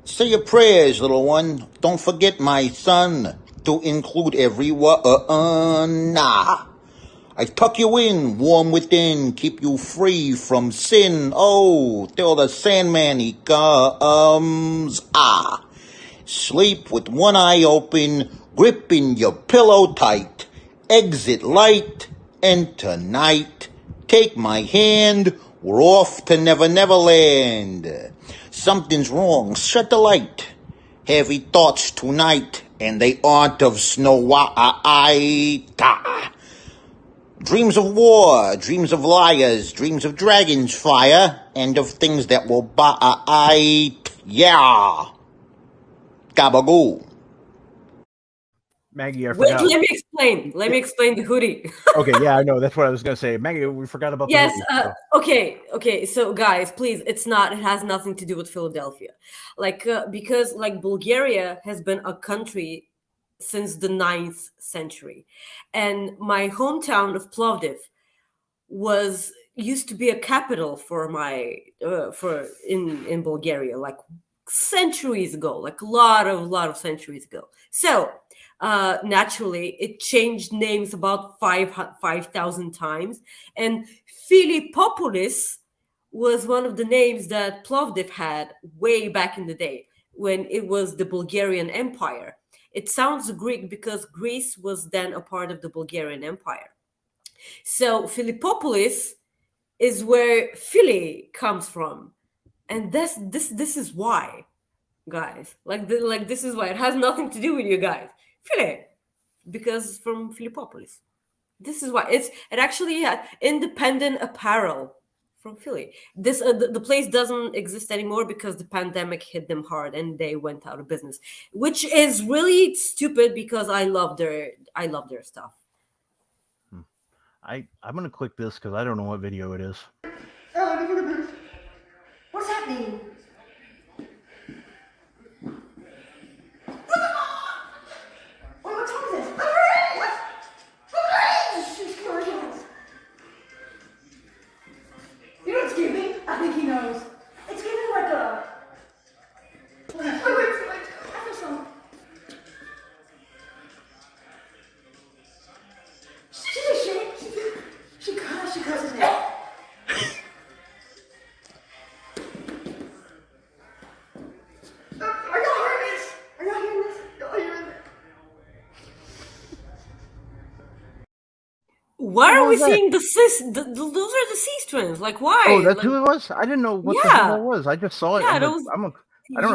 Say your prayers, little one. Don't forget, my son, to include everyone. Nah. I tuck you in, warm within, keep you free from sin. Oh, till the Sandman he comes. Ah. Sleep with one eye open, gripping your pillow tight. Exit light, enter night. Take my hand, we're off to Never Never Land. Something's wrong, shut the light. Heavy thoughts tonight, and they aren't of Snow White. Dreams of war, dreams of liars, dreams of dragons fire, and of things that will bite. Yeah. Gabagoo. Maggie, I Wait, forgot. let me explain. Let me explain the hoodie. Okay, yeah, I know. That's what I was going to say. Maggie, we forgot about Yes. the hoodie. Okay. So, guys, please, it has nothing to do with Philadelphia. Because Bulgaria has been a country since the 9th century. And my hometown of Plovdiv used to be a capital for in Bulgaria, like centuries ago, like a lot of centuries ago. So naturally it changed names about 5,000 times, and Philippopolis was one of the names that Plovdiv had way back in the day when it was the Bulgarian Empire. It sounds Greek because Greece was then a part of the Bulgarian Empire. So Philippopolis is where Philly comes from, and this is why, guys. This is why it has nothing to do with you guys. Philly, because from Philippopolis. This is why it actually had independent apparel from Philly. This the place doesn't exist anymore because the pandemic hit them hard and they went out of business, which is really stupid because I love their stuff. I'm gonna click this because I don't know what video it is. What's happening? What time is this? You know what's giving? I think he knows. It's giving like a... Wait. I feel something. She cusses me. Are y'all hearing this? Why are we seeing the cis? Those are the cis twins. Like, why? Oh, that's who it was? I didn't know what the hell that was. I just saw it. Yeah, I don't know.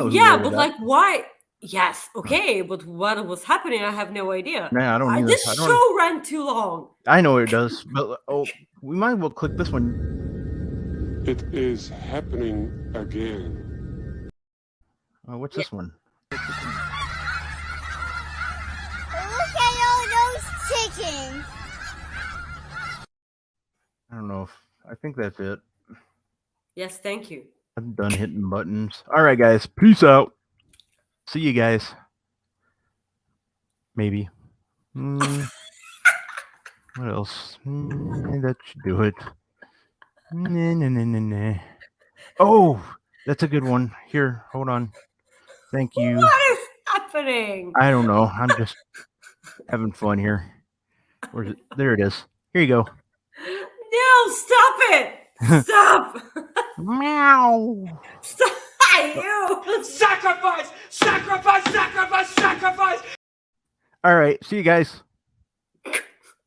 Yeah, but like, why? Yes, okay, but what was happening? I have no idea. Nah, I don't either. This show ran too long. I know it does, but we might as well click this one. It is happening again. What's this one? Look at all those chickens. I don't know. I think that's it. Yes, thank you. I'm done hitting buttons. All right, guys. Peace out. See you guys. Maybe. What else? That should do it. Nah. Oh, that's a good one. Here, hold on. Thank you. What is happening? I don't know. I'm just having fun here. Where's it? There it is. Here you go. No, stop it! Stop! Meow. Stop! You! Sacrifice! Sacrifice! Sacrifice! Sacrifice! All right. See you guys.